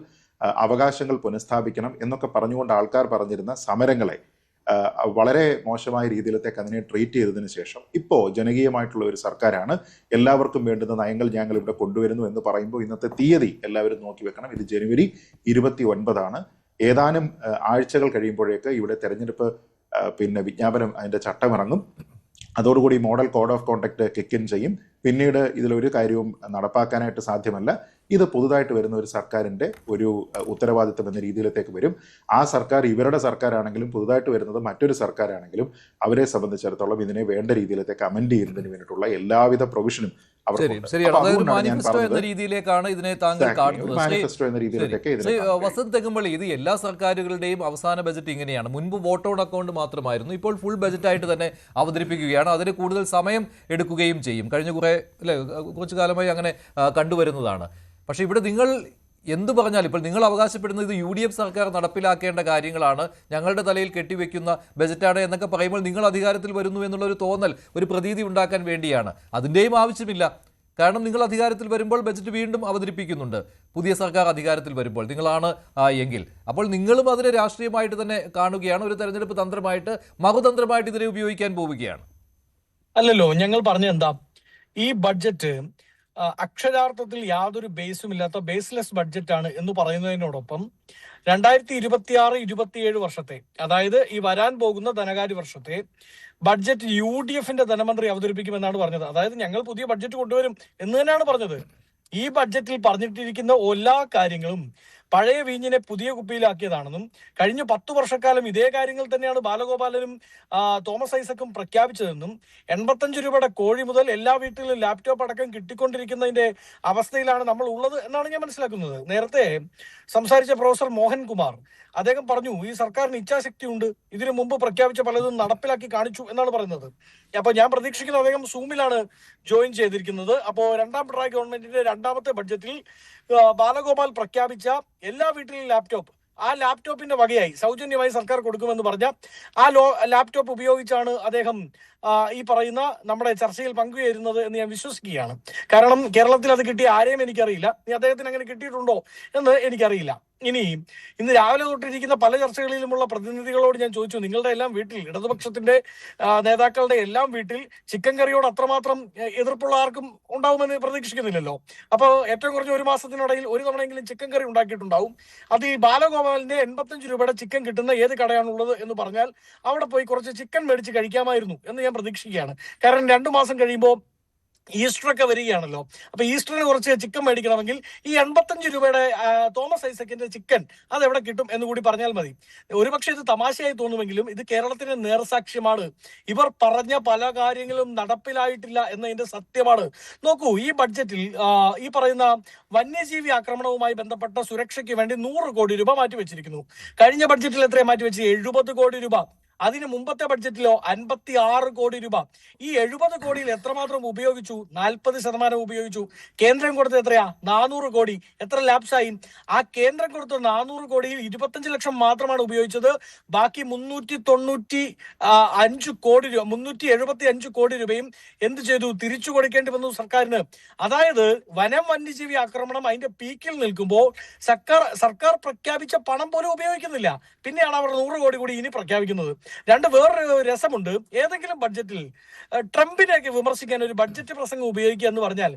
അവകാശങ്ങൾ പുനഃസ്ഥാപിക്കണം എന്നൊക്കെ പറഞ്ഞുകൊണ്ട് ആൾക്കാർ പറഞ്ഞിരുന്ന സമരങ്ങളെ വളരെ മോശമായ രീതിയിലത്തേക്ക് അതിനെ ട്രീറ്റ് ചെയ്തതിനു ശേഷം ഇപ്പോൾ ജനകീയമായിട്ടുള്ള ഒരു സർക്കാരാണ്, എല്ലാവർക്കും വേണ്ടുന്ന നയങ്ങൾ ഞങ്ങൾ ഇവിടെ കൊണ്ടുവരുന്നു എന്ന് പറയുമ്പോൾ ഇന്നത്തെ തീയതി എല്ലാവരും നോക്കി വെക്കണം. ഇത് ജനുവരി 29 ഏതാനും ആഴ്ചകൾ കഴിയുമ്പോഴേക്ക് ഇവിടെ തെരഞ്ഞെടുപ്പ് വിജ്ഞാപനം, അതിൻ്റെ ചട്ടമിറങ്ങും. അതോടുകൂടി model code of conduct kick in ചെയ്യും. പിന്നീട് ഇതിലൊരു കാര്യവും നടപ്പാക്കാനായിട്ട് സാധ്യമല്ല. ഇത് പുതുതായിട്ട് വരുന്ന ഒരു സർക്കാരിൻ്റെ ഒരു ഉത്തരവാദിത്വം എന്ന രീതിയിലേക്ക് വരും. ആ സർക്കാർ ഇവരുടെ സർക്കാരാണെങ്കിലും പുതുതായിട്ട് വരുന്നത് മറ്റൊരു സർക്കാരാണെങ്കിലും അവരെ സംബന്ധിച്ചിടത്തോളം ഇതിനെ വേണ്ട രീതിയിലേക്ക് അമെൻഡ് ചെയ്യുന്നതിന് വേണ്ടിയിട്ടുള്ള എല്ലാവിധ പ്രൊവിഷനും രീതിയിലേക്കാണ് ഇതിനെ താങ്കൾ കാണുന്നത്. വസന്ത് തെങ്ങുംപള്ളി, ഇത് എല്ലാ സർക്കാരുകളുടെയും അവസാന ബജറ്റ് ഇങ്ങനെയാണ്. മുൻപ് വോട്ട് ഓൺ അക്കൗണ്ട് മാത്രമായിരുന്നു, ഇപ്പോൾ ഫുൾ ബജറ്റായിട്ട് തന്നെ അവതരിപ്പിക്കുകയാണ്. അതിന് കൂടുതൽ സമയം എടുക്കുകയും ചെയ്യും. കഴിഞ്ഞ കുറച്ചു കാലമായി അങ്ങനെ കണ്ടുവരുന്നതാണ്. പക്ഷേ ഇവിടെ നിങ്ങൾ എന്തു പറഞ്ഞാൽ, ഇപ്പോൾ നിങ്ങൾ അവകാശപ്പെടുന്നത് ഇത് UDF സർക്കാർ നടപ്പിലാക്കേണ്ട കാര്യങ്ങളാണ്, ഞങ്ങളുടെ തലയിൽ കെട്ടിവെക്കുന്ന ബജറ്റാണ് എന്നൊക്കെ പറയുമ്പോൾ നിങ്ങൾ അധികാരത്തിൽ വരുന്നു എന്നുള്ളൊരു തോന്നൽ, ഒരു പ്രതീതി ഉണ്ടാക്കാൻ വേണ്ടിയാണ്. അതിൻ്റെയും ആവശ്യമില്ല. കാരണം നിങ്ങൾ അധികാരത്തിൽ വരുമ്പോൾ ബജറ്റ് വീണ്ടും അവതരിപ്പിക്കുന്നുണ്ട്. പുതിയ സർക്കാർ അധികാരത്തിൽ വരുമ്പോൾ നിങ്ങളാണ് എങ്കിൽ അപ്പോൾ നിങ്ങളും അതിനെ രാഷ്ട്രീയമായിട്ട് തന്നെ കാണുകയാണ്, ഒരു തെരഞ്ഞെടുപ്പ് തന്ത്രമായിട്ട് മറുതന്ത്രമായിട്ട് ഇതിനെ ഉപയോഗിക്കാൻ പോവുകയാണ്. അല്ലല്ലോ, ഞങ്ങൾ പറഞ്ഞ എന്താ, ഈ ബഡ്ജറ്റ് അക്ഷരാർത്ഥത്തിൽ യാതൊരു ബേസും ഇല്ലാത്ത ബേസ്ലെസ് ബഡ്ജറ്റാണ് എന്ന് പറയുന്നതിനോടൊപ്പം 2026-27 വർഷത്തെ, അതായത് ഈ വരാൻ പോകുന്ന ധനകാര്യ വർഷത്തെ ബഡ്ജറ്റ് UDFന്റെ ധനമന്ത്രി അവതരിപ്പിക്കുമെന്നാണ് പറഞ്ഞത്. അതായത് ഞങ്ങൾ പുതിയ ബഡ്ജറ്റ് കൊണ്ടുവരും എന്ന് തന്നെയാണ് പറഞ്ഞത്. ഈ ബഡ്ജറ്റിൽ പറഞ്ഞിട്ടിരിക്കുന്ന എല്ലാ കാര്യങ്ങളും പഴയ വീഞ്ഞിനെ പുതിയ കുപ്പിയിലാക്കിയതാണെന്നും കഴിഞ്ഞ 10 വർഷക്കാലം ഇതേ കാര്യങ്ങൾ തന്നെയാണ് ബാലഗോപാലനും തോമസ് ഐസക്കും പ്രഖ്യാപിച്ചതെന്നും 85 രൂപയുടെ കോഴി മുതൽ എല്ലാ വീട്ടിലും ലാപ്ടോപ്പ് അടക്കം കിട്ടിക്കൊണ്ടിരിക്കുന്നതിന്റെ അവസ്ഥയിലാണ് നമ്മൾ ഉള്ളത് എന്നാണ് ഞാൻ മനസ്സിലാക്കുന്നത്. നേരത്തെ സംസാരിച്ച പ്രൊഫസർ മോഹൻകുമാർ അദ്ദേഹം പറഞ്ഞു ഈ സർക്കാരിന് ഇച്ഛാശക്തി ഉണ്ട്, ഇതിനു മുമ്പ് പ്രഖ്യാപിച്ച പലതും നടപ്പിലാക്കി കാണിച്ചു എന്നാണ് പറയുന്നത്. അപ്പൊ ഞാൻ പ്രതീക്ഷിക്കുന്നത് അദ്ദേഹം സൂമിലാണ് ജോയിൻ ചെയ്തിരിക്കുന്നത്. അപ്പോൾ രണ്ടാം പിണറായി ഗവൺമെന്റിന്റെ രണ്ടാമത്തെ ബഡ്ജറ്റിൽ ബാലഗോപാൽ പ്രഖ്യാപിച്ച എല്ലാ വീട്ടിലും ലാപ്ടോപ്പ്, ആ ലാപ്ടോപ്പിന്റെ വകയായി സൗജന്യമായി സർക്കാർ കൊടുക്കുമെന്ന് പറഞ്ഞ ആ ലാപ്ടോപ്പ് ഉപയോഗിച്ചാണ് അദ്ദേഹം ഈ പറയുന്ന നമ്മുടെ ചർച്ചയിൽ പങ്കുചേരുന്നത് എന്ന് ഞാൻ വിശ്വസിക്കുകയാണ്. കാരണം കേരളത്തിൽ അത് കിട്ടിയ ആരെയും എനിക്കറിയില്ല, അദ്ദേഹത്തിന് അങ്ങനെ കിട്ടിയിട്ടുണ്ടോ എന്ന് എനിക്കറിയില്ല. ഇന്ന് രാവിലെ തൊട്ടിരിക്കുന്ന പല ചർച്ചകളിലുമുള്ള പ്രതിനിധികളോട് ഞാൻ ചോദിച്ചു, നിങ്ങളുടെ എല്ലാം വീട്ടിൽ, ഇടതുപക്ഷത്തിന്റെ നേതാക്കളുടെ എല്ലാം വീട്ടിൽ ചിക്കൻ കറിയോട് അത്രമാത്രം എതിർപ്പുള്ള ആർക്കും ഉണ്ടാവുമെന്ന് പ്രതീക്ഷിക്കുന്നില്ലല്ലോ. അപ്പോൾ ഏറ്റവും കുറഞ്ഞ ഒരു മാസത്തിനിടയിൽ ഒരു തവണയെങ്കിലും ചിക്കൻ കറി ഉണ്ടാക്കിയിട്ടുണ്ടാവും. അത് ഈ ബാലഗോപാലിന്റെ 85 രൂപയുടെ ചിക്കൻ കിട്ടുന്ന ഏത് കടയാണുള്ളത് എന്ന് പറഞ്ഞാൽ അവിടെ പോയി കുറച്ച് ചിക്കൻ മേടിച്ച് കഴിക്കാമായിരുന്നു എന്ന് ഞാൻ പ്രതീക്ഷിക്കുകയാണ്. കാരണം 2 മാസം കഴിയുമ്പോൾ ഈസ്റ്ററൊക്കെ വരികയാണല്ലോ. അപ്പൊ ഈസ്റ്ററിന് കുറച്ച് ചിക്കൻ മേടിക്കണമെങ്കിൽ ഈ 85 രൂപയുടെ തോമസ് ഐസക്കിന്റെ ചിക്കൻ അതെവിടെ കിട്ടും എന്ന് കൂടി പറഞ്ഞാൽ മതി. ഒരുപക്ഷെ ഇത് തമാശയായി തോന്നുമെങ്കിലും ഇത് കേരളത്തിന്റെ നേർസാക്ഷ്യമാണ്. ഇവർ പറഞ്ഞ പല കാര്യങ്ങളും നടപ്പിലായിട്ടില്ല എന്നതിന്റെ സത്യമാണ്. നോക്കൂ, ഈ ബഡ്ജറ്റിൽ ഈ പറയുന്ന വന്യജീവി ആക്രമണവുമായി ബന്ധപ്പെട്ട സുരക്ഷയ്ക്ക് വേണ്ടി 100 കോടി രൂപ മാറ്റിവെച്ചിരിക്കുന്നു. കഴിഞ്ഞ ബഡ്ജറ്റിൽ എത്രയാണ് മാറ്റിവെച്ചത്? 70 കോടി രൂപ. അതിന് മുമ്പത്തെ ബഡ്ജറ്റിലോ 56 കോടി രൂപ. ഈ 70 കോടിയിൽ എത്രമാത്രം ഉപയോഗിച്ചു? 40% ഉപയോഗിച്ചു. കേന്ദ്രം കൊടുത്ത എത്രയാ? 400 കോടി. എത്ര ലാപ്സായി? ആ കേന്ദ്രം കൊടുത്ത 400 കോടിയിൽ 25 ലക്ഷം മാത്രമാണ് ഉപയോഗിച്ചത്. ബാക്കി 395 കോടി രൂപ, 375 കോടി രൂപയും എന്ത് ചെയ്തു? തിരിച്ചു കൊടുക്കേണ്ടി വന്നു സർക്കാരിന്. അതായത് വന്യജീവി ആക്രമണം അതിന്റെ പീക്കിൽ നിൽക്കുമ്പോൾ സർക്കാർ പ്രഖ്യാപിച്ച പണം പോലും ഉപയോഗിക്കുന്നില്ല. പിന്നെയാണ് അവർ 100 കോടി കൂടി ഇനി പ്രഖ്യാപിക്കുന്നത്. വേറൊരു രസമുണ്ട്, ഏതെങ്കിലും ബഡ്ജറ്റിൽ ട്രംപിനെയൊക്കെ വിമർശിക്കാൻ ഒരു ബഡ്ജറ്റ് പ്രസംഗം ഉപയോഗിക്കുക എന്ന് പറഞ്ഞാൽ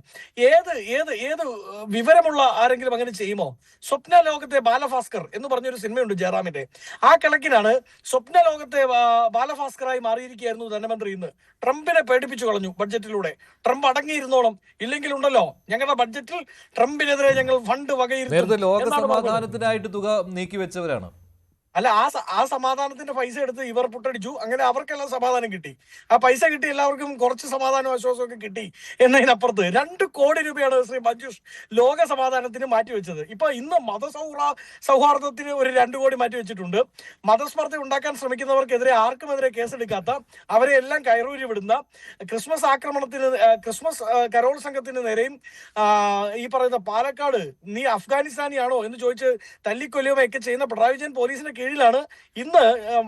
ഏത് ഏത് ഏത് വിവരമുള്ള ആരെങ്കിലും അങ്ങനെ ചെയ്യുമോ? സ്വപ്ന ലോകത്തെ ബാലഭാസ്കർ എന്ന് പറഞ്ഞൊരു സിനിമയുണ്ട് ജയറാമിന്റെ. ആ കണക്കിനാണ് സ്വപ്ന ലോകത്തെ ബാലഭാസ്കറായി മാറിയിരിക്കുകയായിരുന്നു ധനമന്ത്രി. ഇന്ന് ട്രംപിനെ പേടിപ്പിച്ചു കളഞ്ഞു ബഡ്ജറ്റിലൂടെ. ട്രംപ് അടങ്ങിയിരുന്നോളം, ഇല്ലെങ്കിൽ ഉണ്ടല്ലോ ഞങ്ങളുടെ ബഡ്ജറ്റിൽ ട്രംപിനെതിരെ ഞങ്ങൾ ഫണ്ട് വകയിരുത്തും. ലോക സമാധാനത്തിനായിട്ട് തുക നീക്കിവെച്ചവരാണ്. അല്ല, ആ സമാധാനത്തിന്റെ പൈസ എടുത്ത് ഇവർ പുട്ടടിച്ചു. അങ്ങനെ അവർക്കെല്ലാം സമാധാനം കിട്ടി. ആ പൈസ കിട്ടി, എല്ലാവർക്കും കുറച്ച് സമാധാനം ആശ്വാസമൊക്കെ കിട്ടി എന്നതിനപ്പുറത്ത് 2 കോടി രൂപയാണ് ശ്രീ മഞ്ജുഷ് ലോക സമാധാനത്തിന് മാറ്റിവെച്ചത്. ഇപ്പൊ ഇന്ന് സൗഹാർദ്ദത്തിന് ഒരു 2 കോടി മാറ്റിവെച്ചിട്ടുണ്ട്. മതസ്പർദ്ധ ഉണ്ടാക്കാൻ ശ്രമിക്കുന്നവർക്കെതിരെ ആർക്കുമെതിരെ കേസെടുക്കാത്ത, അവരെ എല്ലാം കയറൂരി വിടുന്ന, ക്രിസ്മസ് കരോൾ സംഘത്തിന് നേരെയും ഈ പറയുന്ന പാലക്കാട് നീ അഫ്ഗാനിസ്ഥാനിയാണോ എന്ന് ചോദിച്ച് തല്ലിക്കൊല്ലുകയൊക്കെ ചെയ്യുന്ന പിണറായി വിജയൻ പോലീസിന്റെ കീഴിലാണ് ഇന്ന്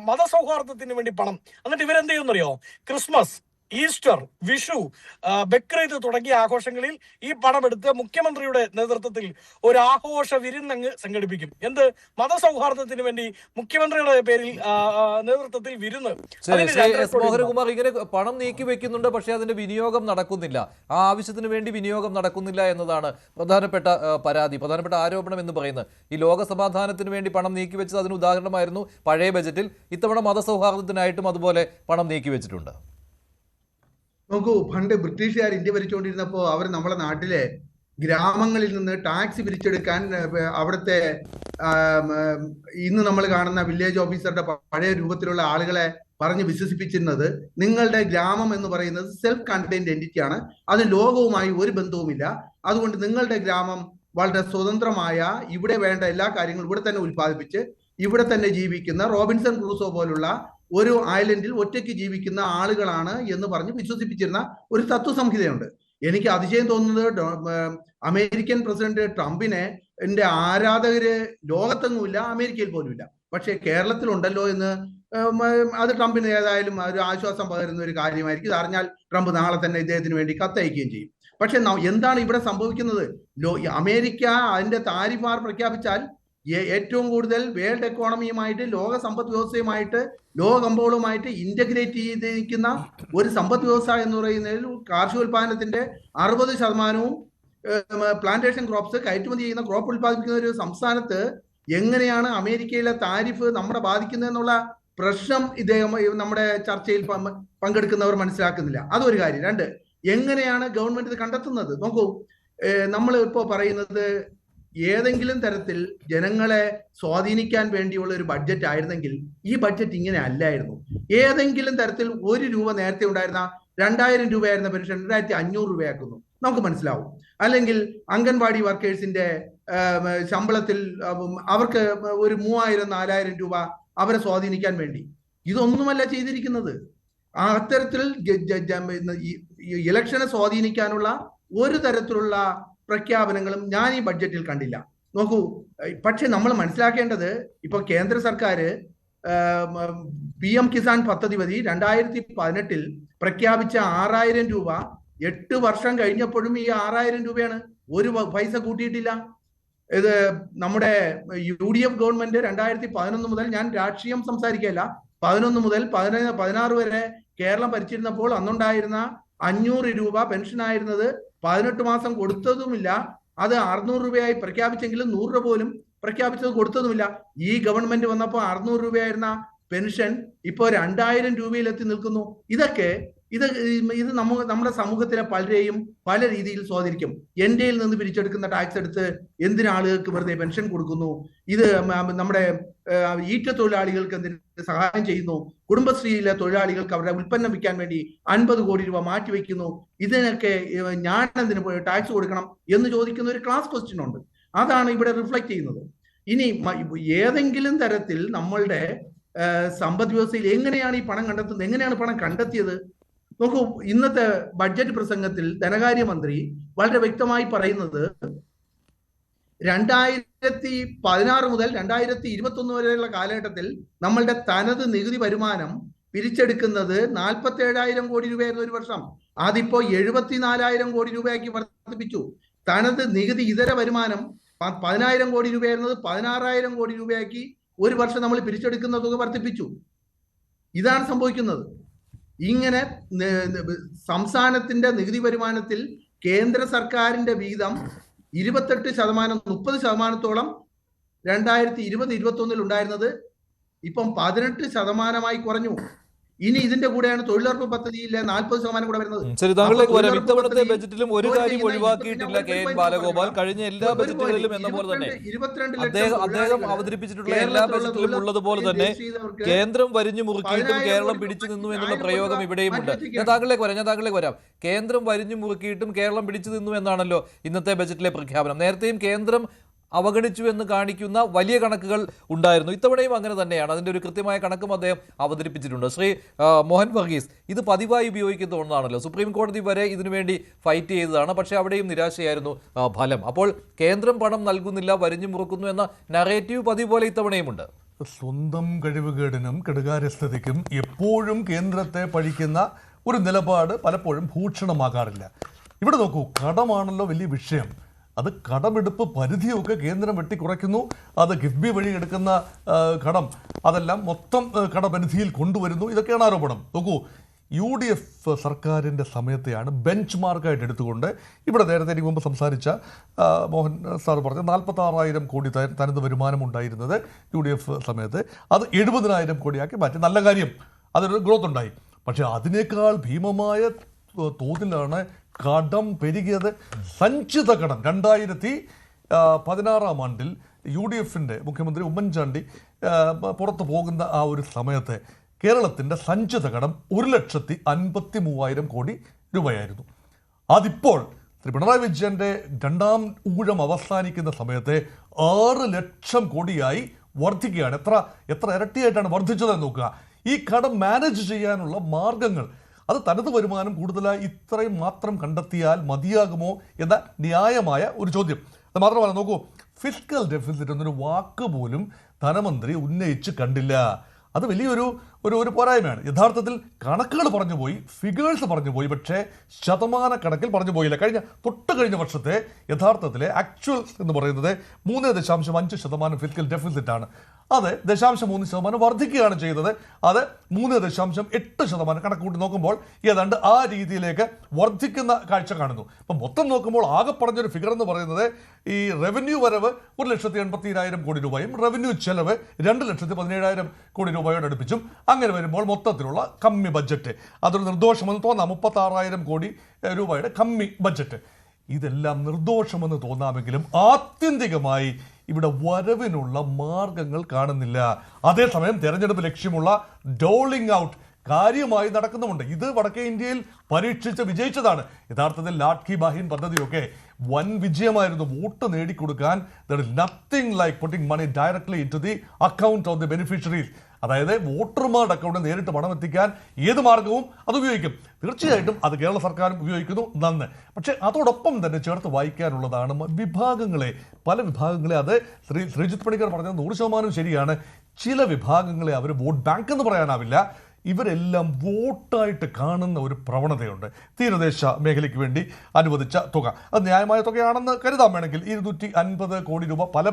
മതസൗഹാർദ്ദത്തിന് വേണ്ടി പണം. എന്നിട്ട് ഇവരെന്ത് ചെയ്യുന്നറിയോ? ക്രിസ്മസ്, ഈസ്റ്റർ, വിഷു, ബക്രീദ് തുടങ്ങിയ ആഘോഷങ്ങളിൽ ഈ പണം എടുത്ത് മുഖ്യമന്ത്രിയുടെ നേതൃത്വത്തിൽ ഒരു ആഘോഷ വിരുന്നങ്ങ് സംഘടിപ്പിക്കും. എന്ത്? മതസൗഹാർദ്ദത്തിന് വേണ്ടി മുഖ്യമന്ത്രിയുടെ പേരിൽ നേതൃത്വത്തിൽ വിരുന്ന്. മോഹൻകുമാർ, ഇങ്ങനെ പണം നീക്കി വെക്കുന്നുണ്ട്, പക്ഷേ അതിന്റെ വിനിയോഗം നടക്കുന്നില്ല, ആ ആവശ്യത്തിന് വേണ്ടി വിനിയോഗം നടക്കുന്നില്ല എന്നതാണ് പ്രധാനപ്പെട്ട പരാതി, പ്രധാനപ്പെട്ട ആരോപണം എന്ന് പറയുന്നത്. ഈ ലോക സമാധാനത്തിന് വേണ്ടി പണം നീക്കി വെച്ചത് അതിന് ഉദാഹരണമായിരുന്നു പഴയ ബജറ്റിൽ. ഇത്തവണ മതസൗഹാർദ്ദത്തിനായിട്ടും അതുപോലെ പണം നീക്കി വെച്ചിട്ടുണ്ട്. നോക്കൂ, പണ്ട് ബ്രിട്ടീഷുകാർ ഇന്ത്യ ഭരിച്ചുകൊണ്ടിരുന്നപ്പോൾ അവർ നമ്മളെ നാട്ടിലെ ഗ്രാമങ്ങളിൽ നിന്ന് ടാക്സ് പിരിച്ചെടുക്കാൻ അവിടുത്തെ ഇന്ന് നമ്മൾ കാണുന്ന വില്ലേജ് ഓഫീസറുടെ പഴയ രൂപത്തിലുള്ള ആളുകളെ പറഞ്ഞ് വിശ്വസിപ്പിച്ചിരുന്നത് നിങ്ങളുടെ ഗ്രാമം എന്ന് പറയുന്നത് സെൽഫ് കണ്ടെയ്ൻഡ് എൻറ്റിറ്റിയാണ്, അത് ലോകവുമായി ഒരു ബന്ധവുമില്ല, അതുകൊണ്ട് നിങ്ങളുടെ ഗ്രാമം വളരെ സ്വതന്ത്രമായ, ഇവിടെ വേണ്ട എല്ലാ കാര്യങ്ങളും ഇവിടെ തന്നെ ഉൽപ്പാദിപ്പിച്ച് ഇവിടെ തന്നെ ജീവിക്കുന്ന റോബിൻസൺ ക്രൂസോ പോലുള്ള ഒരു ഐലൻഡിൽ ഒറ്റയ്ക്ക് ജീവിക്കുന്ന ആളുകളാണ് എന്ന് പറഞ്ഞ് വിശ്വസിപ്പിച്ചിരുന്ന ഒരു തത്വസംഹിതയുണ്ട്. എനിക്ക് അതിശയം തോന്നുന്നത് അമേരിക്കൻ പ്രസിഡന്റ് ട്രംപിനെ ആരാധകര് ലോകത്തെങ്ങുമില്ല, അമേരിക്കയിൽ പോലുമില്ല. പക്ഷെ കേരളത്തിലുണ്ടല്ലോ എന്ന് അത് ട്രംപിന് ഏതായാലും ഒരു ആശ്വാസം പകരുന്ന ഒരു കാര്യമായിരിക്കും. ഇത് അറിഞ്ഞാൽ ട്രംപ് നാളെ തന്നെ ഇദ്ദേഹത്തിന് വേണ്ടി കത്തയക്കുകയും ചെയ്യും. പക്ഷെ എന്താണ് ഇവിടെ സംഭവിക്കുന്നത്? അമേരിക്ക അതിന്റെ താരിഫ് പ്രഖ്യാപിച്ചാൽ ഏറ്റവും കൂടുതൽ വേൾഡ് എക്കോണമിയുമായിട്ട്, ലോക സമ്പദ് വ്യവസ്ഥയുമായിട്ട്, ലോകകമ്പോളവുമായിട്ട് ഇന്റഗ്രേറ്റ് ചെയ്തിരിക്കുന്ന ഒരു സമ്പദ് വ്യവസ്ഥ എന്ന് പറയുന്നതിൽ കാർഷികോൽപാദനത്തിന്റെ 60% പ്ലാന്റേഷൻ ക്രോപ്സ് കയറ്റുമതി ചെയ്യുന്ന ക്രോപ്പ് ഉൽപ്പാദിപ്പിക്കുന്ന ഒരു സംസ്ഥാനത്ത് എങ്ങനെയാണ് അമേരിക്കയിലെ താരിഫ് നമ്മളെ ബാധിക്കുന്നതെന്നുള്ള പ്രശ്നം ഇദ്ദേഹം നമ്മുടെ ചർച്ചയിൽ പങ്കെടുക്കുന്നവർ മനസ്സിലാക്കുന്നില്ല. അതൊരു കാര്യം. രണ്ട്, എങ്ങനെയാണ് ഗവൺമെന്റ് ഇത് കണ്ടെത്തുന്നത്? നോക്കൂ, നമ്മൾ ഇപ്പോൾ പറയുന്നത് ഏതെങ്കിലും തരത്തിൽ ജനങ്ങളെ സ്വാധീനിക്കാൻ വേണ്ടിയുള്ള ഒരു ബഡ്ജറ്റ് ആയിരുന്നെങ്കിൽ ഈ ബഡ്ജറ്റ് ഇങ്ങനെ അല്ലായിരുന്നു. ഏതെങ്കിലും തരത്തിൽ 1 രൂപ നേരത്തെ ഉണ്ടായിരുന്ന 2000 രൂപയായിരുന്ന പെൻഷൻ 2500 രൂപയാക്കുന്നു, നമുക്ക് മനസ്സിലാവും. അല്ലെങ്കിൽ അംഗൻവാടി വർക്കേഴ്സിന്റെ ശമ്പളത്തിൽ അവർക്ക് ഒരു 3000-4000 രൂപ അവരെ സ്വാധീനിക്കാൻ വേണ്ടി. ഇതൊന്നുമല്ല ചെയ്തിരിക്കുന്നത്. അത്തരത്തിൽ ഇലക്ഷനെ സ്വാധീനിക്കാനുള്ള ഒരു തരത്തിലുള്ള പ്രഖ്യാപനങ്ങളും ഞാൻ ഈ ബഡ്ജറ്റിൽ കണ്ടില്ല. നോക്കൂ, പക്ഷെ നമ്മൾ മനസ്സിലാക്കേണ്ടത്, ഇപ്പൊ കേന്ദ്ര സർക്കാർ PM കിസാൻ പദ്ധതി വഴി 2018 പ്രഖ്യാപിച്ച 6000 രൂപ 8 വർഷം കഴിഞ്ഞപ്പോഴും ഈ 6000 രൂപയാണ്, ഒരു പൈസ കൂട്ടിയിട്ടില്ല. ഇത് നമ്മുടെ UDF ഗവൺമെന്റ് 2011 മുതൽ, ഞാൻ രാഷ്ട്രീയം സംസാരിക്കുകയല്ല, 11 മുതൽ 16 വരെ കേരളം ഭരിച്ചിരുന്നപ്പോൾ അന്നുണ്ടായിരുന്ന 500 രൂപ പെൻഷൻ ആയിരുന്നത് 18 മാസം കൊടുത്തതുമില്ല. അത് 600 രൂപയായി പ്രഖ്യാപിച്ചെങ്കിലും 100 രൂപ പോലും പ്രഖ്യാപിച്ചത് കൊടുത്തതുമില്ല. ഈ ഗവൺമെന്റ് വന്നപ്പോൾ 600 രൂപയായിരുന്ന പെൻഷൻ ഇപ്പോൾ 2000 രൂപയിലെത്തി നിൽക്കുന്നു. ഇത് നമ്മുടെ സമൂഹത്തിലെ പലരെയും പല രീതിയിൽ സ്വാധീനിക്കും. എന്റെയിൽ നിന്ന് പിരിച്ചെടുക്കുന്ന ടാക്സ് എടുത്ത് എന്തിന് ആളുകൾക്ക് വെറുതെ പെൻഷൻ കൊടുക്കുന്നു? ഇത് നമ്മുടെ ഈറ്റ തൊഴിലാളികൾക്ക് എന്തിന് സഹായം ചെയ്യുന്നു? കുടുംബശ്രീയിലെ തൊഴിലാളികൾക്ക് അവരുടെ ഉൽപ്പന്നം വിൽക്കാൻ വേണ്ടി 50 കോടി രൂപ മാറ്റിവെക്കുന്നു. ഇതിനൊക്കെ ഞാൻ എന്തിന് ടാക്സ് കൊടുക്കണം എന്ന് ചോദിക്കുന്ന ഒരു ക്ലാസ് ക്വസ്റ്റ്യൻ ഉണ്ട്. അതാണ് ഇവിടെ റിഫ്ലക്ട് ചെയ്യുന്നത്. ഇനി ഏതെങ്കിലും തരത്തിൽ നമ്മളുടെ സമ്പദ് വ്യവസ്ഥയിൽ എങ്ങനെയാണ് ഈ പണം കണ്ടെത്തുന്നത്? എങ്ങനെയാണ് പണം കണ്ടെത്തിയത്? നോക്കൂ, ഇന്നത്തെ ബഡ്ജറ്റ് പ്രസംഗത്തിൽ ധനകാര്യമന്ത്രി വളരെ വ്യക്തമായി പറയുന്നത് 2016 മുതൽ 2021 വരെയുള്ള കാലഘട്ടത്തിൽ നമ്മളുടെ തനത് നികുതി വരുമാനം പിരിച്ചെടുക്കുന്നത് 47,000 കോടി രൂപയായിരുന്നു ഒരു വർഷം. അതിപ്പോ 74,000 കോടി രൂപയാക്കി വർദ്ധിപ്പിച്ചു. തനത് നികുതി ഇതര വരുമാനം 10,000 കോടി രൂപയായിരുന്നത് 16,000 കോടി രൂപയാക്കി ഒരു വർഷം നമ്മൾ പിരിച്ചെടുക്കുന്ന തുക വർദ്ധിപ്പിച്ചു. ഇതാണ് സംഭവിക്കുന്നത്. ഇങ്ങനെ സംസ്ഥാനത്തിന്റെ നികുതി വരുമാനത്തിൽ കേന്ദ്ര സർക്കാരിന്റെ വീതം 28%, 30%-ഓളം 2020-21 ഉണ്ടായിരുന്നത് ഇപ്പം 18% കുറഞ്ഞു. ഇനി ഇതിന്റെ കൂടെയാണ് തൊഴിലുറപ്പ് പദ്ധതിയിലെ 40% കൂടെ വരുന്നത്. ശരി, താങ്കളിലേക്ക് വരാം. ഇത്തവണത്തെ ബജറ്റിലും ഒരു കാര്യം ഒഴിവാക്കിയിട്ടില്ല KN ബാലഗോപാൽ. കഴിഞ്ഞ എല്ലാ ബജറ്റുകളിലും എന്ന പോലെ തന്നെ അദ്ദേഹം അവതരിപ്പിച്ചിട്ടുള്ള എല്ലാ ബജറ്റിലും ഉള്ളതുപോലെ തന്നെ കേന്ദ്രം വരിഞ്ഞു മുറുക്കിയിട്ടും കേരളം പിടിച്ചു നിന്നു എന്നുള്ള പ്രയോഗം ഇവിടെയുമുണ്ട്. ഞാൻ താങ്കളിലേക്ക് വരാം. കേന്ദ്രം വരിഞ്ഞു മുറുക്കിയിട്ടും കേരളം പിടിച്ചു നിന്നു എന്നാണല്ലോ ഇന്നത്തെ ബജറ്റിലെ പ്രഖ്യാപനം. നേരത്തെയും കേന്ദ്രം അവഗണിച്ചു എന്ന് കാണിക്കുന്ന വലിയ കണക്കുകൾ ഉണ്ടായിരുന്നു. ഇത്തവണയും അങ്ങനെ തന്നെയാണ്. അതിൻ്റെ ഒരു കൃത്യമായ കണക്കും അദ്ദേഹം അവതരിപ്പിച്ചിട്ടുണ്ട്. ശ്രീ മോഹൻ വർഗീസ്, ഇത് പതിവായി ഉപയോഗിക്കുന്ന ഒന്നാണല്ലോ. സുപ്രീം കോടതി വരെ ഇതിനുവേണ്ടി ഫൈറ്റ് ചെയ്തതാണ്. പക്ഷേ അവിടെയും നിരാശയായിരുന്നു ഫലം. അപ്പോൾ കേന്ദ്രം പണം നൽകുന്നില്ല, വരിഞ്ഞു മുറുക്കുന്നു എന്ന നറേറ്റീവ് പതിവ് പോലെ ഇത്തവണയുമുണ്ട്. സ്വന്തം കഴിവുകേടിനും കെടുകാര്യസ്ഥതയ്ക്കും എപ്പോഴും കേന്ദ്രത്തെ പഴിക്കുന്ന ഒരു നിലപാട് പലപ്പോഴും ഭൂഷണമാകാറില്ല. ഇവിടെ നോക്കൂ, കടമാണല്ലോ വലിയ വിഷയം. അത് കടമെടുപ്പ് പരിധിയൊക്കെ കേന്ദ്രം വെട്ടിക്കുറയ്ക്കുന്നു. അത് കിഫ്ബി വഴി എടുക്കുന്ന കടം അതെല്ലാം മൊത്തം കടപരിധിയിൽ കൊണ്ടുവരുന്നു. ഇതൊക്കെയാണ് ആരോപണം. നോക്കൂ, UDF സർക്കാരിൻ്റെ സമയത്തെയാണ് ബെഞ്ച് മാർക്കായിട്ട് എടുത്തുകൊണ്ട് ഇവിടെ നേരത്തെ എനിക്ക് മുമ്പ് സംസാരിച്ച മോഹൻ സാർ പറഞ്ഞ 46,000 കോടി തനത് വരുമാനം ഉണ്ടായിരുന്നത് UDF സമയത്ത് അത് 70,000 കോടിയാക്കി മാറ്റി. നല്ല കാര്യം, അതൊരു ഗ്രോത്ത് ഉണ്ടായി. പക്ഷേ അതിനേക്കാൾ ഭീമമായ തോതിലാണ് കടം പെരുകിയത്. സഞ്ചിത കടം 2016 ആണ്ടിൽ UDFൻ്റെ മുഖ്യമന്ത്രി ഉമ്മൻചാണ്ടി പുറത്തു പോകുന്ന ആ ഒരു സമയത്ത് കേരളത്തിൻ്റെ സഞ്ചിത കടം 1,53,000 കോടി രൂപയായിരുന്നു. അതിപ്പോൾ ശ്രീ പിണറായി വിജയൻ്റെ 2ാം ഊഴം അവസാനിക്കുന്ന സമയത്ത് 6 ലക്ഷം കോടിയായി വർദ്ധിക്കുകയാണ്. എത്ര ഇരട്ടിയായിട്ടാണ് വർദ്ധിച്ചതെന്ന് നോക്കുക. ഈ കടം മാനേജ് ചെയ്യാനുള്ള മാർഗങ്ങൾ, അത് തനത് വരുമാനം കൂടുതലായി ഇത്രയും മാത്രം കണ്ടെത്തിയാൽ മതിയാകുമോ എന്ന ന്യായമായ ഒരു ചോദ്യം. അത് മാത്രമല്ല, നോക്കൂ, ഫിസ്ക്കൽ ഡെഫിസിറ്റ് എന്നൊരു വാക്ക് പോലും ധനമന്ത്രി ഉന്നയിച്ച് കണ്ടില്ല. അത് വലിയൊരു ഒരു പോരായ്മയാണ്. യഥാർത്ഥത്തിൽ കണക്കുകൾ പറഞ്ഞു പോയി, ഫിഗേഴ്സ് പറഞ്ഞു പോയി, പക്ഷേ ശതമാനക്കണക്കിൽ പറഞ്ഞു പോയില്ല. കഴിഞ്ഞ വർഷത്തെ യഥാർത്ഥത്തിലെ ആക്ച്വൽ എന്ന് പറയുന്നത് 3.5% ഫിസിക്കൽ ഡെഫിസിറ്റ് ആണ്. അത് 0.3% വർദ്ധിക്കുകയാണ് ചെയ്തത്. അത് 3.8% കണക്ക് കൂട്ടി നോക്കുമ്പോൾ ഏതാണ്ട് ആ രീതിയിലേക്ക് വർദ്ധിക്കുന്ന കാഴ്ച കാണുന്നു. അപ്പം മൊത്തം നോക്കുമ്പോൾ ആകെ പറഞ്ഞൊരു ഫിഗർ എന്ന് പറയുന്നത് ഈ റവന്യൂ വരവ് 1,80,000 കോടി രൂപയും റവന്യൂ ചെലവ് 2,17,000 കോടി രൂപയോട് അടുപ്പിച്ചും. അങ്ങനെ വരുമ്പോൾ മൊത്തത്തിലുള്ള കമ്മി ബഡ്ജറ്റ്, അതൊരു നിർദോഷമെന്ന് തോന്നാം. 36,000 കോടി രൂപയുടെ കമ്മി ബഡ്ജറ്റ്. ഇതെല്ലാം നിർദോഷമെന്ന് തോന്നാമെങ്കിലും ആത്യന്തികമായി ഇവിടെ വരവിനുള്ള മാർഗങ്ങൾ കാണുന്നില്ല. അതേസമയം തെരഞ്ഞെടുപ്പ് ലക്ഷ്യമുള്ള ഡോളിംഗ് ഔട്ട് കാര്യമായി നടക്കുന്നുമുണ്ട്. ഇത് വടക്കേ ഇന്ത്യയിൽ പരീക്ഷിച്ച് വിജയിച്ചതാണ്. യഥാർത്ഥത്തിൽ ലാഡ്കി ബഹീൻ പദ്ധതിയൊക്കെ വൻ വിജയമായിരുന്നു. വോട്ട് നേടിക്കൊടുക്കാൻ there is nothing like putting money directly into the account of the beneficiaries. അതായത് വോട്ടർമാരുടെ അക്കൗണ്ടിൽ നേരിട്ട് പണം എത്തിക്കാൻ ഏത് മാർഗവും അത് ഉപയോഗിക്കും. തീർച്ചയായിട്ടും അത് കേരള സർക്കാരും ഉപയോഗിക്കുന്നു, നന്ന്. പക്ഷേ അതോടൊപ്പം തന്നെ ചേർത്ത് വായിക്കാനുള്ളതാണ് പല വിഭാഗങ്ങളെ അത് ശ്രീജിത്ത് പണിക്കർ പറഞ്ഞത് 100% ശരിയാണ്. ചില വിഭാഗങ്ങളെ അവർ വോട്ട് ബാങ്ക് എന്ന് പറയാനാവില്ല, ഇവരെല്ലാം വോട്ടായിട്ട് കാണുന്ന ഒരു പ്രവണതയുണ്ട്. തീരദേശ മേഖലയ്ക്ക് വേണ്ടി അനുവദിച്ച തുക അത് ന്യായമായ തുകയാണെന്ന് കരുതാൻ വേണമെങ്കിൽ 250 കോടി രൂപ പല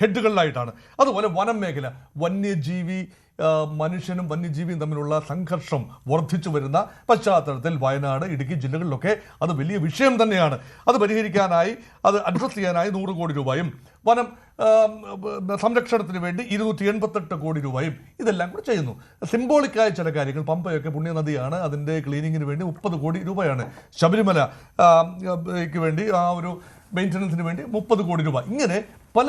ഹെഡുകളിലായിട്ടാണ്. അതുപോലെ വനം മേഖല, മനുഷ്യനും വന്യജീവിയും തമ്മിലുള്ള സംഘർഷം വർദ്ധിച്ചു വരുന്ന പശ്ചാത്തലത്തിൽ വയനാട്, ഇടുക്കി ജില്ലകളിലൊക്കെ അത് വലിയ വിഷയം തന്നെയാണ്. അത് പരിഹരിക്കാനായി, അത് അഡ്രസ് ചെയ്യാനായി 100 കോടി രൂപയും വനം സംരക്ഷണത്തിന് വേണ്ടി 288 കോടി രൂപയും ഇതെല്ലാം കൂടി ചെയ്യുന്നു. സിംബോളിക്കായ ചില കാര്യങ്ങൾ, പമ്പയൊക്കെ പുണ്യനദിയാണ്, അതിൻ്റെ ക്ലീനിങ്ങിന് വേണ്ടി 30 കോടി രൂപയാണ്. ശബരിമലയ്ക്ക് വേണ്ടി ആ ഒരു മെയിൻ്റനൻസിന് വേണ്ടി 30 കോടി രൂപ. ഇങ്ങനെ പല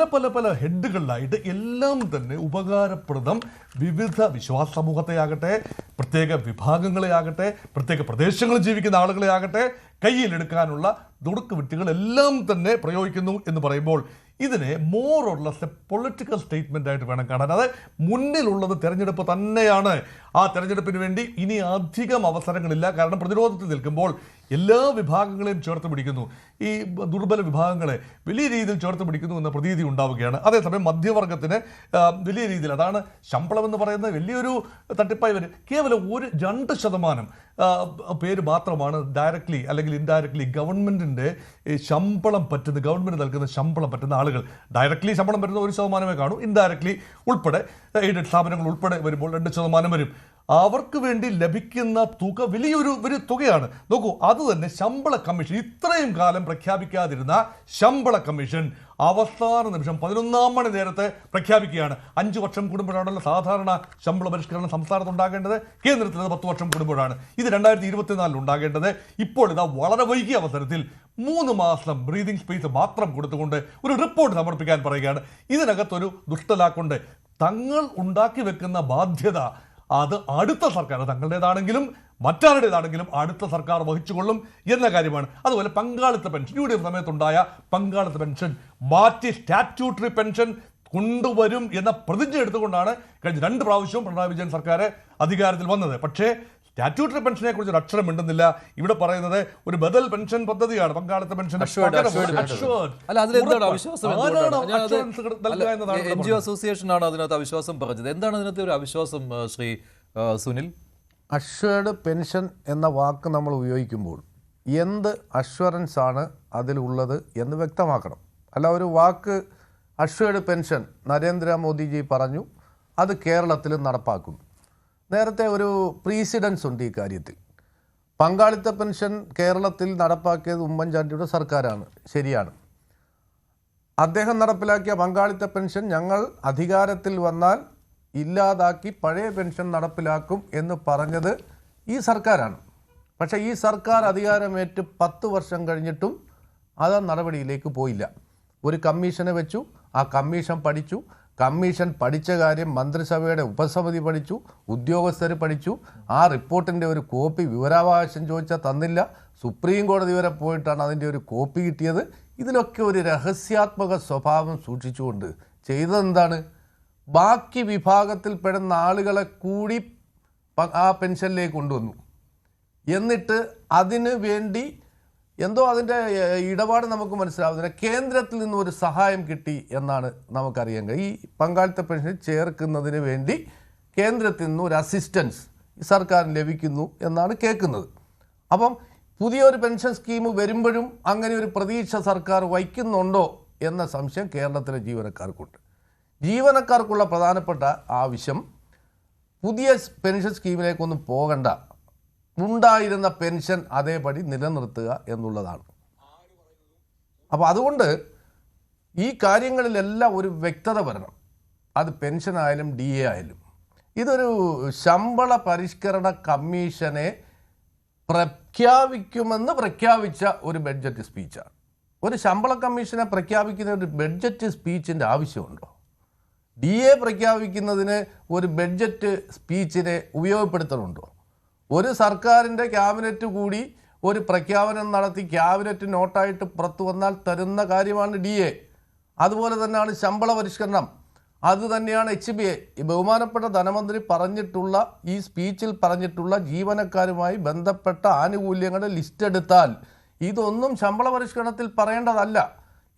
ഹെഡുകളിലായിട്ട് എല്ലാം തന്നെ ഉപകാരപ്രദം വിവിധ വിശ്വാസ സമൂഹത്തെയാകട്ടെ, പ്രത്യേക വിഭാഗങ്ങളെ ആകട്ടെ, പ്രത്യേക പ്രദേശങ്ങളിൽ ജീവിക്കുന്ന ആളുകളെ ആകട്ടെ കയ്യിലെടുക്കാനുള്ള ദുടുക്കുവിറ്റുകളെല്ലാം തന്നെ പ്രയോഗിക്കുന്നു എന്ന് പറയുമ്പോൾ ഇതിനെ more or less A political statement ആയിട്ട് വേണം കാണാൻ. അത് മുന്നിലുള്ളത് തെരഞ്ഞെടുപ്പ് തന്നെയാണ്. ആ തെരഞ്ഞെടുപ്പിന് വേണ്ടി ഇനി അധികം അവസരങ്ങളില്ല. കാരണം പ്രതിരോധത്തിൽ നിൽക്കുമ്പോൾ എല്ലാ വിഭാഗങ്ങളെയും ചേർത്ത് പിടിക്കുന്നു. ഈ ദുർബല വിഭാഗങ്ങളെ വലിയ രീതിയിൽ ചേർത്ത് പിടിക്കുന്നു എന്ന പ്രതീതി ഉണ്ടാവുകയാണ്. അതേസമയം മധ്യവർഗത്തിന് വലിയ രീതിയിൽ, അതാണ് ശമ്പളം എന്ന് പറയുന്നത് വലിയൊരു തട്ടിപ്പായി വരും. കേവലം 2% പേര് മാത്രമാണ് ഡയറക്ട്ലി അല്ലെങ്കിൽ ഇൻഡയറക്ട്ലി ഗവൺമെൻറ്റിൻ്റെ ശമ്പളം പറ്റുന്ന, ഗവൺമെൻറ് നൽകുന്ന ശമ്പളം പറ്റുന്ന ആളുകൾ. ഡയറക്ട്ലി ശമ്പളം പറ്റുന്ന 1% കാണൂ, ഇൻഡയറക്ട്ലി ഉൾപ്പെടെ എയ്ഡഡ് സ്ഥാപനങ്ങൾ ഉൾപ്പെടെ വരുമ്പോൾ 2% വരും. അവർക്ക് വേണ്ടി ലഭിക്കുന്ന തുക വലിയൊരു തുകയാണ്. നോക്കൂ, അത് തന്നെ ശമ്പള കമ്മീഷൻ, ഇത്രയും കാലം പ്രഖ്യാപിക്കാതിരുന്ന ശമ്പള കമ്മീഷൻ അവസാന നിമിഷം 11-ാം മണി നേരത്തെ പ്രഖ്യാപിക്കുകയാണ്. 5 വർഷം കൂടുമ്പോഴാണല്ലോ സാധാരണ ശമ്പള പരിഷ്കരണം സംസ്ഥാനത്ത് ഉണ്ടാകേണ്ടത്. കേന്ദ്രത്തിൽ 10 വർഷം കൂടുമ്പോഴാണ്. ഇത് 2024 ഉണ്ടാകേണ്ടത്. ഇപ്പോൾ ഇതാ വളരെ വൈകിയ അവസരത്തിൽ 3 മാസം ബ്രീതിങ് സ്പേസ് മാത്രം കൊടുത്തുകൊണ്ട് ഒരു റിപ്പോർട്ട് സമർപ്പിക്കാൻ പറയുകയാണ്. ഇതിനകത്തൊരു ദുഷ്ടലാക്കുണ്ട്. തങ്ങൾ ഉണ്ടാക്കി വെക്കുന്ന ബാധ്യത അത് അടുത്ത സർക്കാർ, തങ്ങളുടേതാണെങ്കിലും മറ്റാരുടേതാണെങ്കിലും അടുത്ത സർക്കാർ വഹിച്ചുകൊള്ളും എന്ന കാര്യമാണ്. അതുപോലെ പങ്കാളിത്ത പെൻഷൻ, UDF സമയത്തുണ്ടായ പങ്കാളിത്ത പെൻഷൻ മാറ്റി സ്റ്റാറ്റ്യൂട്ടറി പെൻഷൻ കൊണ്ടുവരും എന്ന പ്രതിജ്ഞ എടുത്തുകൊണ്ടാണ് കഴിഞ്ഞ 2 പ്രാവശ്യവും പിണറായി വിജയൻ സർക്കാർ അധികാരത്തിൽ വന്നത്. പക്ഷേ സ്റ്റാറ്റ്യൂട്ടറി പെൻഷനെ കുറിച്ച് ഒരു അക്ഷരം മിണ്ടുന്നില്ല. ഇവിടെ പറയുന്നത് ഒരു ബദൽ പെൻഷൻ പദ്ധതിയാണ്, പങ്കാളിത്ത പെൻഷൻ. NGO അസോസിയേഷൻ ആണ് അതിനകത്ത് അവിശ്വാസം പറഞ്ഞത്. എന്താണ് അതിനകത്ത് ഒരു അവിശ്വാസം ശ്രീ സുനിൽ? അഷ്വേർഡ് പെൻഷൻ എന്ന വാക്ക് നമ്മൾ ഉപയോഗിക്കുമ്പോൾ എന്ത് അഷ്വറൻസ് ആണ് അതിലുള്ളത് എന്ന് വ്യക്തമാക്കണം. അല്ല, ഒരു വാക്ക് അഷ്വേർഡ് പെൻഷൻ നരേന്ദ്രമോദിജി പറഞ്ഞു, അത് കേരളത്തിൽ നടപ്പാക്കുന്നു. നേരത്തെ ഒരു പ്രീസിഡൻസ് ഉണ്ട് ഈ കാര്യത്തിൽ. പങ്കാളിത്ത പെൻഷൻ കേരളത്തിൽ നടപ്പാക്കിയത് ഉമ്മൻചാണ്ടിയുടെ സർക്കാരാണ്, ശരിയാണ്. അദ്ദേഹം നടപ്പിലാക്കിയ പങ്കാളിത്ത പെൻഷൻ ഞങ്ങൾ അധികാരത്തിൽ വന്നാൽ ഇല്ലാതാക്കി പഴയ പെൻഷൻ നടപ്പിലാക്കും എന്ന് പറഞ്ഞത് ഈ സർക്കാരാണ്. പക്ഷേ ഈ സർക്കാർ അധികാരമേറ്റ് 10 വർഷം കഴിഞ്ഞിട്ടും അത് നടപടിയിലേക്ക് പോയില്ല. ഒരു കമ്മീഷനെ വെച്ചു, ആ കമ്മീഷൻ പഠിച്ചു. കമ്മീഷൻ പഠിച്ച കാര്യം മന്ത്രിസഭയുടെ ഉപസമിതി പഠിച്ചു, ഉദ്യോഗസ്ഥർ പഠിച്ചു. ആ റിപ്പോർട്ടിൻ്റെ ഒരു കോപ്പി വിവരാവകാശം ചോദിച്ചാൽ തന്നില്ല. സുപ്രീം കോടതി വരെ പോയിട്ടാണ് അതിൻ്റെ ഒരു കോപ്പി കിട്ടിയത്. ഇതിലൊക്കെ ഒരു രഹസ്യാത്മക സ്വഭാവം സൂക്ഷിച്ചുകൊണ്ട് ചെയ്തതെന്താണ്? ബാക്കി വിഭാഗത്തിൽപ്പെടുന്ന ആളുകളെ കൂടി ആ പെൻഷനിലേക്ക് കൊണ്ടുവന്നു. എന്നിട്ട് അതിന് വേണ്ടി എന്തോ അതിൻ്റെ ഇടപാട് നമുക്ക് മനസ്സിലാവുന്നില്ല. കേന്ദ്രത്തിൽ നിന്ന് ഒരു സഹായം കിട്ടി എന്നാണ് നമുക്കറിയാൻ കഴിയും. ഈ പങ്കാളിത്ത പെൻഷൻ ചേർക്കുന്നതിന് വേണ്ടി കേന്ദ്രത്തിൽ നിന്ന് ഒരു അസിസ്റ്റൻസ് സർക്കാരിന് ലഭിക്കുന്നു എന്നാണ് കേൾക്കുന്നത്. അപ്പം പുതിയൊരു പെൻഷൻ സ്കീം വരുമ്പോഴും അങ്ങനെ ഒരു പ്രതീക്ഷ സർക്കാർ വയ്ക്കുന്നുണ്ടോ എന്ന സംശയം കേരളത്തിലെ ജീവനക്കാർക്കുണ്ട്. ജീവനക്കാർക്കുള്ള പ്രധാനപ്പെട്ട ആവശ്യം പുതിയ പെൻഷൻ സ്കീമിലേക്കൊന്നും പോകണ്ട, ഉണ്ടായിരുന്ന പെൻഷൻ അതേപടി നിലനിർത്തുക എന്നുള്ളതാണ്. അപ്പോൾ അതുകൊണ്ട് ഈ കാര്യങ്ങളിലെല്ലാം ഒരു വ്യക്തത വരണം. അത് പെൻഷനായാലും DA ആയാലും. ഇതൊരു ശമ്പള പരിഷ്കരണ കമ്മീഷനെ പ്രഖ്യാപിക്കുമെന്ന് പ്രഖ്യാപിച്ച ഒരു ബഡ്ജറ്റ് സ്പീച്ചാണ്. ഒരു ശമ്പള കമ്മീഷനെ പ്രഖ്യാപിക്കുന്ന ഒരു ബഡ്ജറ്റ് സ്പീച്ചിൻ്റെ ആവശ്യമുണ്ടോ? DA പ്രഖ്യാപിക്കുന്നതിന് ഒരു ബഡ്ജറ്റ് സ്പീച്ചിനെ ഉപയോഗപ്പെടുത്തണുണ്ടോ? ഒരു സർക്കാരിൻ്റെ ക്യാബിനറ്റ് കൂടി ഒരു പ്രഖ്യാപനം നടത്തി ക്യാബിനറ്റ് നോട്ടായിട്ട് പുറത്തു വന്നാൽ തരുന്ന കാര്യമാണ് DA. അതുപോലെ തന്നെയാണ് ശമ്പള പരിഷ്കരണം, അത് തന്നെയാണ് HBA. ഈ ബഹുമാനപ്പെട്ട ധനമന്ത്രി പറഞ്ഞിട്ടുള്ള ഈ സ്പീച്ചിൽ പറഞ്ഞിട്ടുള്ള ജീവനക്കാരുമായി ബന്ധപ്പെട്ട ആനുകൂല്യങ്ങളുടെ ലിസ്റ്റ് എടുത്താൽ ഇതൊന്നും ശമ്പള പരിഷ്കരണത്തിൽ പറയേണ്ടതല്ല.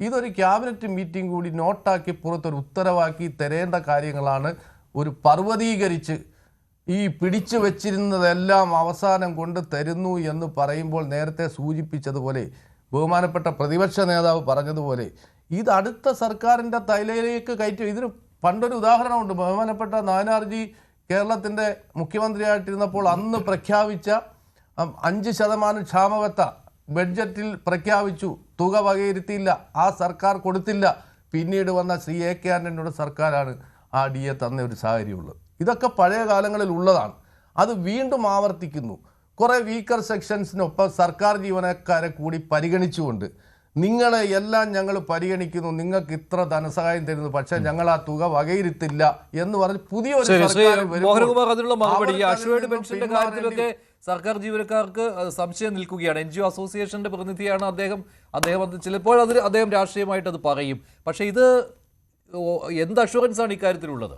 ഇതൊരു ക്യാബിനറ്റ് മീറ്റിംഗ് കൂടി നോട്ടാക്കി പുറത്തൊരു ഉത്തരവാക്കി തരേണ്ട കാര്യങ്ങളാണ്. ഒരു പർവ്വതീകരിച്ച് ഈ പിടിച്ചു വച്ചിരുന്നതെല്ലാം അവസാനം കൊണ്ട് തരുന്നു എന്ന് പറയുമ്പോൾ നേരത്തെ സൂചിപ്പിച്ചതുപോലെ ബഹുമാനപ്പെട്ട പ്രതിപക്ഷ നേതാവ് പറഞ്ഞതുപോലെ ഇത് അടുത്ത സർക്കാരിൻ്റെ തലയിലേക്ക് കയറ്റി. ഇതിന് പണ്ടൊരു ഉദാഹരണമുണ്ട്. ബഹുമാനപ്പെട്ട നായനാർജി കേരളത്തിൻ്റെ മുഖ്യമന്ത്രിയായിട്ടിരുന്നപ്പോൾ അന്ന് പ്രഖ്യാപിച്ച 5% ക്ഷാമബത്ത ബഡ്ജറ്റിൽ പ്രഖ്യാപിച്ചു, തുക വകയിരുത്തിയില്ല, ആ സർക്കാർ കൊടുത്തില്ല. പിന്നീട് വന്ന AK ആന്റണിയുടെ സർക്കാരാണ് ആ DA തന്ന ഒരു സാഹചര്യമുള്ളത്. ഇതൊക്കെ പഴയ കാലങ്ങളിൽ ഉള്ളതാണ്. അത് വീണ്ടും ആവർത്തിക്കുന്നു. കുറേ വീക്കർ സെക്ഷൻസിനൊപ്പം സർക്കാർ ജീവനക്കാരെ കൂടി പരിഗണിച്ചുകൊണ്ട് നിങ്ങളെ എല്ലാം ഞങ്ങൾ പരിഗണിക്കുന്നു, നിങ്ങൾക്ക് ഇത്ര ധനസഹായം തരുന്നു, പക്ഷെ ഞങ്ങൾ ആ തുക വകയിരുത്തില്ല എന്ന് പറഞ്ഞ് പുതിയൊരു മോഹൻകുമാർ അതിനുള്ള മറുപടി. അഷ്വേർഡ് പെൻഷന്റെ കാര്യത്തിലൊക്കെ സർക്കാർ ജീവനക്കാർക്ക് സംശയം നിൽക്കുകയാണ്. NGO അസോസിയേഷന്റെ പ്രതിനിധിയാണ് അദ്ദേഹം. ചിലപ്പോൾ അദ്ദേഹം രാഷ്ട്രീയമായിട്ട് അത് പറയും. പക്ഷെ ഇത് എന്ത് അഷുറൻസ് ആണ് ഇക്കാര്യത്തിലുള്ളത്?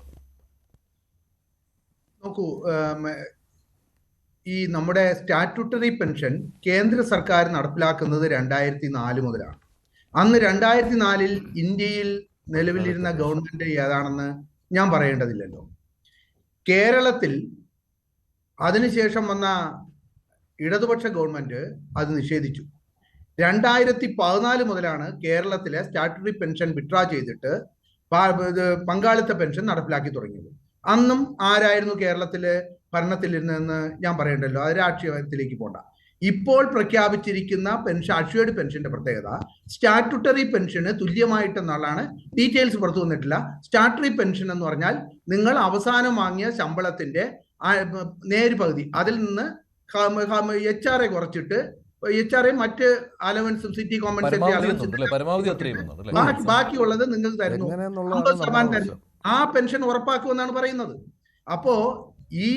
നോക്കൂ, ഈ നമ്മുടെ സ്റ്റാറ്റ്യൂട്ടറി പെൻഷൻ കേന്ദ്ര സർക്കാർ നടപ്പിലാക്കുന്നത് 2004 മുതലാണ്. അന്ന് 2004 ഇന്ത്യയിൽ നിലവിലിരുന്ന ഗവൺമെന്റ് ഏതാണെന്ന് ഞാൻ പറയേണ്ടതില്ലല്ലോ. കേരളത്തിൽ അതിനുശേഷം വന്ന ഇടതുപക്ഷ ഗവൺമെന്റ് അത് നിഷേധിച്ചു. 2014 മുതലാണ് കേരളത്തിലെ സ്റ്റാറ്റ്യൂട്ടറി പെൻഷൻ വിഡ്രാ ചെയ്തിട്ട് പങ്കാളിത്ത പെൻഷൻ നടപ്പിലാക്കി തുടങ്ങിയത്. അന്നും ആരായിരുന്നു കേരളത്തിലെ ഭരണത്തിലിരുന്നതെന്ന് ഞാൻ പറയണ്ടല്ലോ, അത് രാഷ്ട്രീയത്തിലേക്ക് പോണ്ട. ഇപ്പോൾ പ്രഖ്യാപിച്ചിരിക്കുന്ന പെൻഷൻ, അഷ്വേർഡ് പെൻഷന്റെ പ്രത്യേകത സ്റ്റാറ്റ്യൂട്ടറി പെൻഷന് തുല്യമായിട്ടെന്നുള്ളതാണ്. ഡീറ്റെയിൽസ് പുറത്തു വന്നിട്ടില്ല. സ്റ്റാറ്റ്യൂട്ടറി പെൻഷൻ എന്ന് പറഞ്ഞാൽ നിങ്ങൾ അവസാനം വാങ്ങിയ ശമ്പളത്തിന്റെ നേര് പകുതി, അതിൽ നിന്ന് HRA കുറച്ചിട്ട്, HRA മറ്റ് അലവൻസും സിറ്റി കോമ്പൻസേറ്ററി അലവൻസും ബാക്കിയുള്ളത് നിങ്ങൾക്ക് തരുന്നു, 50% തരുന്നു. ആ പെൻഷൻ ഉറപ്പാക്കുമെന്നാണ് പറയുന്നത്. അപ്പോ ഈ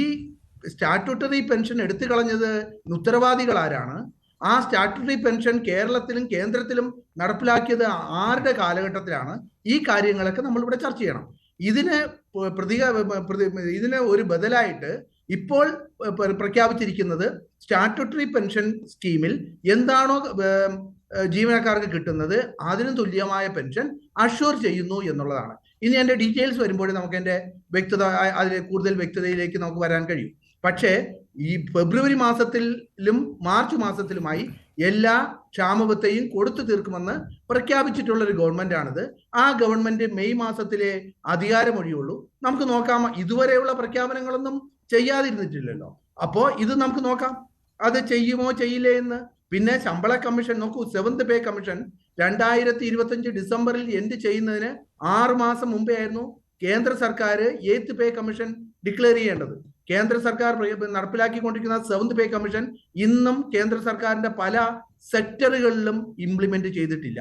സ്റ്റാറ്റ്യൂട്ടറി പെൻഷൻ എടുത്തു കളഞ്ഞത് ഉത്തരവാദികൾ ആരാണ്? ആ സ്റ്റാറ്റ്യൂട്ടറി പെൻഷൻ കേരളത്തിലും കേന്ദ്രത്തിലും നടപ്പിലാക്കിയത് ആരുടെ കാലഘട്ടത്തിലാണ്? ഈ കാര്യങ്ങളൊക്കെ നമ്മളിവിടെ ചർച്ച ചെയ്യണം. ഇതിന് ഒരു ബദലായിട്ട് ഇപ്പോൾ പ്രഖ്യാപിച്ചിരിക്കുന്നത് സ്റ്റാറ്റ്യൂട്ടറി പെൻഷൻ സ്കീമിൽ എന്താണോ ജീവനക്കാർക്ക് കിട്ടുന്നത് അതിന് തുല്യമായ പെൻഷൻ അഷ്യൂർ ചെയ്യുന്നു എന്നുള്ളതാണ്. ഇനി എൻ്റെ ഡീറ്റെയിൽസ് വരുമ്പോൾ നമുക്ക് എൻ്റെ അതിൽ കൂടുതൽ വ്യക്തതയിലേക്ക് നമുക്ക് വരാൻ കഴിയും. പക്ഷേ ഈ ഫെബ്രുവരി മാസത്തിലും മാർച്ച് മാസത്തിലുമായി എല്ലാ ക്ഷാമബത്തെയും കൊടുത്തു തീർക്കുമെന്ന് പ്രഖ്യാപിച്ചിട്ടുള്ള ഒരു ഗവൺമെന്റാണിത്. ആ ഗവൺമെന്റ് മെയ് മാസത്തിലെ അധികാരമൊഴിയുള്ളൂ. നമുക്ക് നോക്കാം, ഇതുവരെയുള്ള പ്രഖ്യാപനങ്ങളൊന്നും ചെയ്യാതിരുന്നിട്ടില്ലല്ലോ. അപ്പോ ഇത് നമുക്ക് നോക്കാം, അത് ചെയ്യുമോ ചെയ്യില്ലേ എന്ന്. പിന്നെ ശമ്പള കമ്മീഷൻ നോക്കൂ, 7th പേ കമ്മീഷൻ 2025 ഡിസംബറിൽ എൻഡ് ചെയ്യുന്നതിന് 6 മാസം മുമ്പേ ആയിരുന്നു കേന്ദ്ര സർക്കാർ 8th പേ കമ്മീഷൻ ഡിക്ലെയർ ചെയ്യേണ്ടത്. കേന്ദ്ര സർക്കാർ നടപ്പിലാക്കിക്കൊണ്ടിരിക്കുന്ന 7th പേ കമ്മീഷൻ ഇന്നും കേന്ദ്ര സർക്കാരിന്റെ പല സെക്ടറുകളിലും ഇംപ്ലിമെന്റ് ചെയ്തിട്ടില്ല.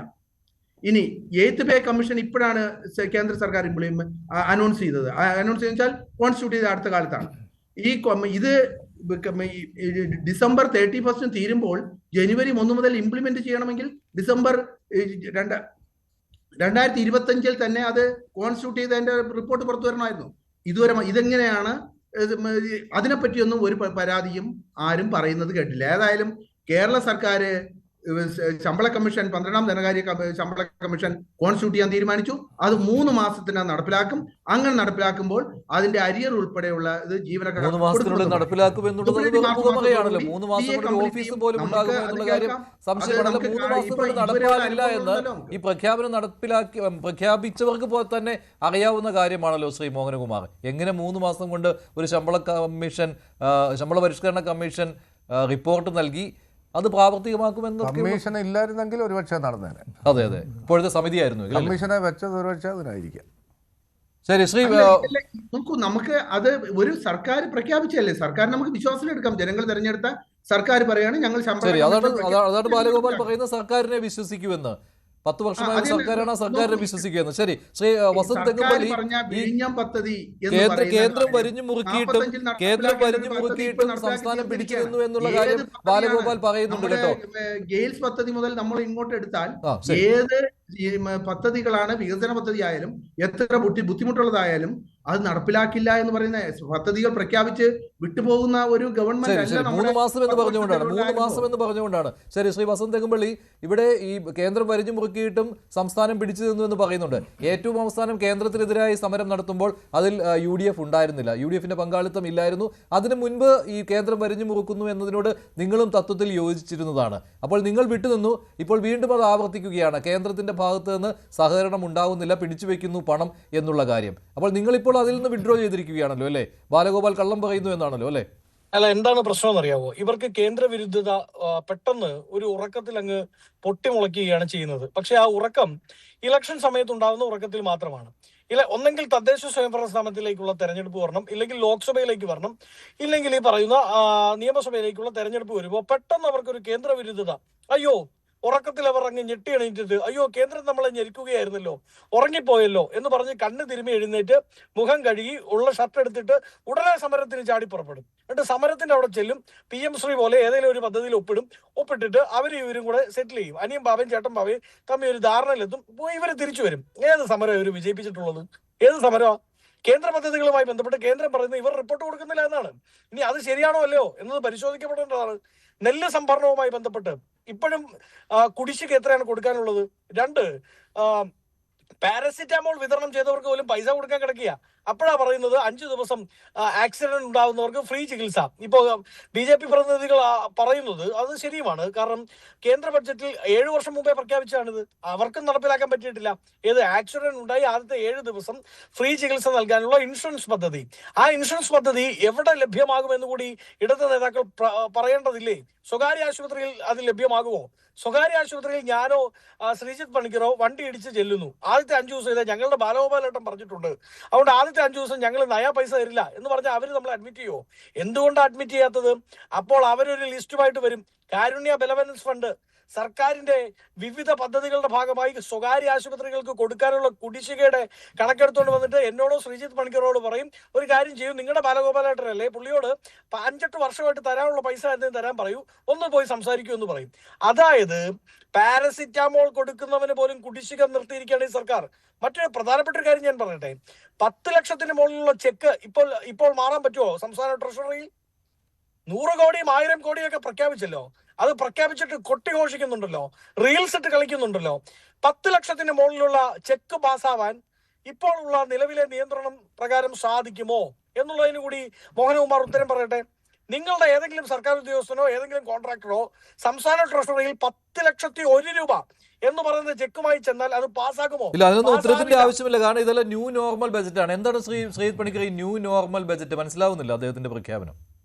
ഇനി 8th പേ കമ്മീഷൻ ഇപ്പോഴാണ് കേന്ദ്ര സർക്കാർ അനൗൺസ് ചെയ്തത്. അനൗൺസ് ചെയ്താൽ കോൺസ്റ്റിറ്റ്യൂട്ട് ചെയ്ത അടുത്ത കാലത്താണ്. ഇത് ഡിസംബർ 31 തീരുമ്പോൾ ജനുവരി 1 മുതൽ ഇംപ്ലിമെന്റ് ചെയ്യണമെങ്കിൽ ഡിസംബർ 2025 തന്നെ അത് കോൺസ്റ്റിറ്റ്യൂട്ട് ചെയ്തതിന്റെ റിപ്പോർട്ട് പുറത്തു വരണമായിരുന്നു. ഇതുവരെ ഇതെങ്ങനെയാണ്? അതിനെപ്പറ്റിയൊന്നും ഒരു പരാതിയും ആരും പറയുന്നത് കേട്ടില്ല. ഏതായാലും കേരള സർക്കാർ ശമ്പള കമ്മീഷൻ 12ാം ധനകാര്യ ശമ്പള കമ്മീഷൻ കോൺസ്റ്റിറ്റ്യൂട്ട് ചെയ്യാൻ തീരുമാനിച്ചു. അത് 3 മാസത്തിനകം നടപ്പിലാക്കും. അങ്ങനെ നടപ്പിലാക്കുമ്പോൾ അതിന്റെ അരിയർ ഉൾപ്പെടെയുള്ള ഇത് 3 മാസത്തിനുള്ളിൽ നടപ്പിലാക്കും എന്നുള്ളത് പുകമറയാണല്ലോ. 3 മാസം കൊണ്ട് ഓഫീസ് പോലും ഉണ്ടാകുമോ എന്നുള്ള കാര്യം സംശയപ്പെടല. 3 മാസം കൊണ്ട് നടപ്പാകില്ല എന്ന് ഈ പ്രഖ്യാപനം പ്രഖ്യാപിച്ചവർക്ക് പോലെ തന്നെ അറിയാവുന്ന കാര്യമാണല്ലോ ശ്രീ മോഹനകുമാർ. എങ്ങനെ 3 മാസം കൊണ്ട് ഒരു ശമ്പള പരിഷ്കരണ കമ്മീഷൻ റിപ്പോർട്ട് നൽകി അത് പ്രാവർത്തികമാക്കുമെന്നൊക്കെ? കമ്മീഷൻ ഇല്ലായിരുന്നെങ്കിൽ ഒരുപക്ഷെ നടന്നേനെ. അതെ അതെ, ഇപ്പോഴത്തെ സമിതിയായിരുന്നു. കമ്മീഷനെ വെച്ചത് ഒരുപക്ഷെ അതിനായിരിക്കാം. ശരി ശ്രീ, നോക്കൂ, നമുക്ക് അത് ഒരു സർക്കാർ പ്രഖ്യാപിച്ചല്ലേ, സർക്കാർ നമുക്ക് വിശ്വാസത്തിലെടുക്കാം. ജനങ്ങൾ തെരഞ്ഞെടുത്ത സർക്കാർ പറയാണ് ഞങ്ങൾ ശരി, അതാണ് ബാലഗോപാൽ പറയുന്ന സർക്കാരിനെ വിശ്വസിക്കുമെന്ന്. 10 വർഷമായ സർക്കാരാണ് ആ സർക്കാരിനെ വിശ്വസിക്കുന്നത്. ശരി ശ്രീ വസന്ത് തെങ്ങുംപള്ളി, കേന്ദ്രം വരിഞ്ഞു മുറുക്കിയിട്ടും സംസ്ഥാനം പിടിച്ചു നിന്നു എന്നുള്ള കാര്യം ബാലഗോപാൽ പറയുന്നുണ്ട് കേട്ടോ. ഗെയിൽസ് പദ്ധതി മുതൽ നമ്മൾ ഇങ്ങോട്ട് എടുത്താൽ ഏത് പദ്ധതികളാണ് വികസന പദ്ധതി ആയാലും എത്ര ബുദ്ധിമുട്ടുള്ളതായാലും അത് നടപ്പിലാക്കില്ല എന്ന് പറയുന്ന പദ്ധതികൾ പ്രഖ്യാപിച്ച് വിട്ടുപോകുന്ന ഒരു ഗവൺമെന്റ് അല്ല. 3 മാസം എന്ന് പറഞ്ഞുകൊണ്ടാണ്. ശരി ശ്രീ വസന്ത് തെങ്ങുംപള്ളി, ഇവിടെ ഈ കേന്ദ്രം വരിഞ്ഞു മുറുക്കിയിട്ടും സംസ്ഥാനം പിടിച്ചു നിന്നു എന്ന് പറയുന്നുണ്ട്. ഏറ്റവും അവസാനം കേന്ദ്രത്തിനെതിരായി സമരം നടത്തുമ്പോൾ അതിൽ UDF ഉണ്ടായിരുന്നില്ല, UDFന്റെ പങ്കാളിത്തം ഇല്ലായിരുന്നു. അതിനു മുൻപ് ഈ കേന്ദ്രം വരിഞ്ഞു മുറുക്കുന്നു എന്നതിനോട് നിങ്ങളും തത്വത്തിൽ യോജിച്ചിരുന്നതാണ്. അപ്പോൾ നിങ്ങൾ വിട്ടുനിന്നു, ഇപ്പോൾ വീണ്ടും അത് ആവർത്തിക്കുകയാണ്. കേന്ദ്രത്തിന്റെ ഭാഗത്ത് നിന്ന് സഹകരണം ഉണ്ടാവുന്നില്ല, പിടിച്ചു വെക്കുന്നു പണം എന്നുള്ള കാര്യം. അപ്പോൾ നിങ്ങളിപ്പോൾ അതിൽ നിന്ന് വിഡ്രോ ചെയ്തിരിക്കുകയാണല്ലോ അല്ലേ? ബാലഗോപാൽ കള്ളം പറയുന്നു എന്നാണല്ലോ അല്ലേ? അല്ല, എന്താണ് പ്രശ്നം എന്നറിയാവോ? ഇവർക്ക് കേന്ദ്രവിരുദ്ധത പെട്ടെന്ന് ഒരു ഉറക്കത്തിൽ അങ്ങ് പൊട്ടിമുളയ്ക്കുകയാണ് ചെയ്യുന്നത്. പക്ഷെ ആ ഉറക്കം ഇലക്ഷൻ സമയത്ത് ഉണ്ടാകുന്ന ഉറക്കത്തിൽ മാത്രമാണ്. ഒന്നെങ്കിൽ തദ്ദേശ സ്വയംഭരണ സ്ഥാപനത്തിലേക്കുള്ള തെരഞ്ഞെടുപ്പ് വരണം, ഇല്ലെങ്കിൽ ലോക്സഭയിലേക്ക് വരണം, ഇല്ലെങ്കിൽ ഈ പറയുന്ന നിയമസഭയിലേക്കുള്ള തെരഞ്ഞെടുപ്പ് വരുമ്പോൾ പെട്ടെന്ന് അവർക്കൊരു കേന്ദ്രവിരുദ്ധത, അയ്യോ ഉറക്കത്തിൽ അവർ അങ്ങ് ഞെട്ടി എണീറ്റിട്ട് അയ്യോ കേന്ദ്രം നമ്മളെ ഞെരുക്കുകയായിരുന്നല്ലോ, ഉറങ്ങിപ്പോയല്ലോ എന്ന് പറഞ്ഞ് കണ്ണ് തിരുമ്മി എഴുന്നേറ്റ് മുഖം കഴുകി ഉള്ള ഷർട്ട് എടുത്തിട്ട് ഉടനെ സമരത്തിന് ചാടി പുറപ്പെടും. എന്നിട്ട് സമരത്തിന്റെ അവിടെ ചെല്ലും, PM ശ്രീ പോലെ ഏതെങ്കിലും ഒരു പദ്ധതിയിൽ ഒപ്പിട്ടിട്ട് അവരും ഇവരും കൂടെ സെറ്റിൽ ചെയ്യും. അനിയൻ ബാബയും ചേട്ടൻ ബാബയും തമ്മിൽ ഒരു ധാരണയിലെത്തും, ഇവര് തിരിച്ചു വരും. ഏത് സമരം ഇവർ വിജയിപ്പിച്ചിട്ടുള്ളത്? ഏത് സമരമാണ്? കേന്ദ്ര പദ്ധതികളുമായി ബന്ധപ്പെട്ട് കേന്ദ്രം പറയുന്നത് ഇവർ റിപ്പോർട്ട് കൊടുക്കുന്നില്ല എന്നാണ്. ഇനി അത് ശരിയാണോ അല്ലയോ എന്നത് പരിശോധിക്കപ്പെടേണ്ടതാണ്. നെല്ല് സംഭരണവുമായി ബന്ധപ്പെട്ട് ഇപ്പോഴും കുടിശ്ശിക എത്രയാണ് കൊടുക്കാനുള്ളത്? 2 പാരസിറ്റാമോൾ വിതരണം ചെയ്തവർക്ക് പോലും പൈസ കൊടുക്കാൻ കിടക്കുക. അപ്പോഴാ പറയുന്നത് 5 ദിവസം ആക്സിഡന്റ് ഉണ്ടാകുന്നവർക്ക് ഫ്രീ ചികിത്സ. ഇപ്പോ BJP പ്രതിനിധികൾ പറയുന്നത് അത് ശരിയുമാണ്. കാരണം കേന്ദ്ര ബഡ്ജറ്റിൽ 7 വർഷം മുമ്പേ പ്രഖ്യാപിച്ചാണിത്. അവർക്കും നടപ്പിലാക്കാൻ പറ്റിയിട്ടില്ല. ആക്സിഡന്റ് ഉണ്ടായി ആദ്യത്തെ 7 ദിവസം ഫ്രീ ചികിത്സ നൽകാനുള്ള ഇൻഷുറൻസ് പദ്ധതി. ആ ഇൻഷുറൻസ് പദ്ധതി എവിടെ ലഭ്യമാകുമെന്ന് കൂടി ഇടത് നേതാക്കൾ പറയേണ്ടതില്ലേ? സ്വകാര്യ ആശുപത്രിയിൽ അത് ലഭ്യമാകുമോ? സ്വകാര്യ ആശുപത്രിയിൽ ഞാനോ ശ്രീജിത്ത് പണിക്കറോ വണ്ടി ഇടിച്ച് ചെല്ലുന്നു, ആദ്യത്തെ 5 ദിവസം ഇതേ ഞങ്ങളുടെ ബാലഗോപാലേട്ടൻ പറഞ്ഞിട്ടുണ്ട്, അതുകൊണ്ട് ആദ്യത്തെ 5 ദിവസം ഞങ്ങൾ നയാ പൈസ തരില്ല എന്ന് പറഞ്ഞാൽ അവർ നമ്മൾ അഡ്മിറ്റ് ചെയ്യുമോ? എന്തുകൊണ്ടാണ് അഡ്മിറ്റ് ചെയ്യാത്തത്? അപ്പോൾ അവരൊരു ലിസ്റ്റുമായിട്ട് വരും. കാരുണ്യ ബെനവലൻസ് ഫണ്ട് സർക്കാരിന്റെ വിവിധ പദ്ധതികളുടെ ഭാഗമായി സ്വകാര്യ ആശുപത്രികൾക്ക് കൊടുക്കാനുള്ള കുടിശ്ശികയുടെ കണക്കെടുത്തുകൊണ്ട് വന്നിട്ട് എന്നോടോ ശ്രീജിത്ത് പണിക്കറോട് പറയും, ഒരു കാര്യം ചെയ്യും, നിങ്ങളുടെ ബാലഗോപാലേട്ടനല്ലേ, പുള്ളിയോട് 5-8 വർഷമായിട്ട് തരാനുള്ള പൈസ എന്തെങ്കിലും തരാൻ പറയൂ, ഒന്ന് പോയി സംസാരിക്കൂ എന്ന് പറയും. അതായത് പാരസിറ്റാമോൾ കൊടുക്കുന്നവന് പോലും കുടിശ്ശിക നിർത്തിയിരിക്കുകയാണ് ഈ സർക്കാർ. മറ്റൊരു പ്രധാനപ്പെട്ട ഒരു കാര്യം ഞാൻ പറയട്ടെ, 10 ലക്ഷത്തിന് മുകളിലുള്ള ചെക്ക് ഇപ്പോൾ മാറാൻ പറ്റുമോ? സംസ്ഥാന ട്രഷറിയിൽ 100 കോടിയും 1000 കോടിയൊക്കെ പ്രഖ്യാപിച്ചല്ലോ. അത് പ്രഖ്യാപിച്ചിട്ട് കൊട്ടിഘോഷിക്കുന്നുണ്ടല്ലോ, റീൽസ് ഇട്ട് കളിക്കുന്നുണ്ടല്ലോ. 10 ലക്ഷത്തിന് മുകളിലുള്ള ചെക്ക് പാസ്സാവാൻ ഇപ്പോൾ ഉള്ള നിലവിലെ നിയന്ത്രണം പ്രകാരം സാധിക്കുമോ എന്നുള്ളതിന് കൂടി മോഹനകുമാർ ഉത്തരം പറയട്ടെ. നിങ്ങളുടെ ഏതെങ്കിലും സർക്കാർ ഉദ്യോഗസ്ഥനോ ഏതെങ്കിലും കോൺട്രാക്ടറോ സംസ്ഥാന ട്രഷറിയിൽ 10,01,000 രൂപ എന്ന് പറയുന്ന ചെക്കുമായി ചെന്നാൽ അത് പാസ്സാകുമോ? ഇല്ല, അതിനൊന്നും ഉത്തരത്തിന്റെ ആവശ്യമില്ല. കാരണം ഇതെല്ലാം ന്യൂ നോർമൽ ബജറ്റ് ആണ്. എന്താണ് ശ്രീജിത്ത് പണിക്കർ ഈ ന്യൂ നോർമൽ ബജറ്റ്? മനസ്സിലാവുന്നില്ല അദ്ദേഹത്തിന്റെ പ്രഖ്യാപനം.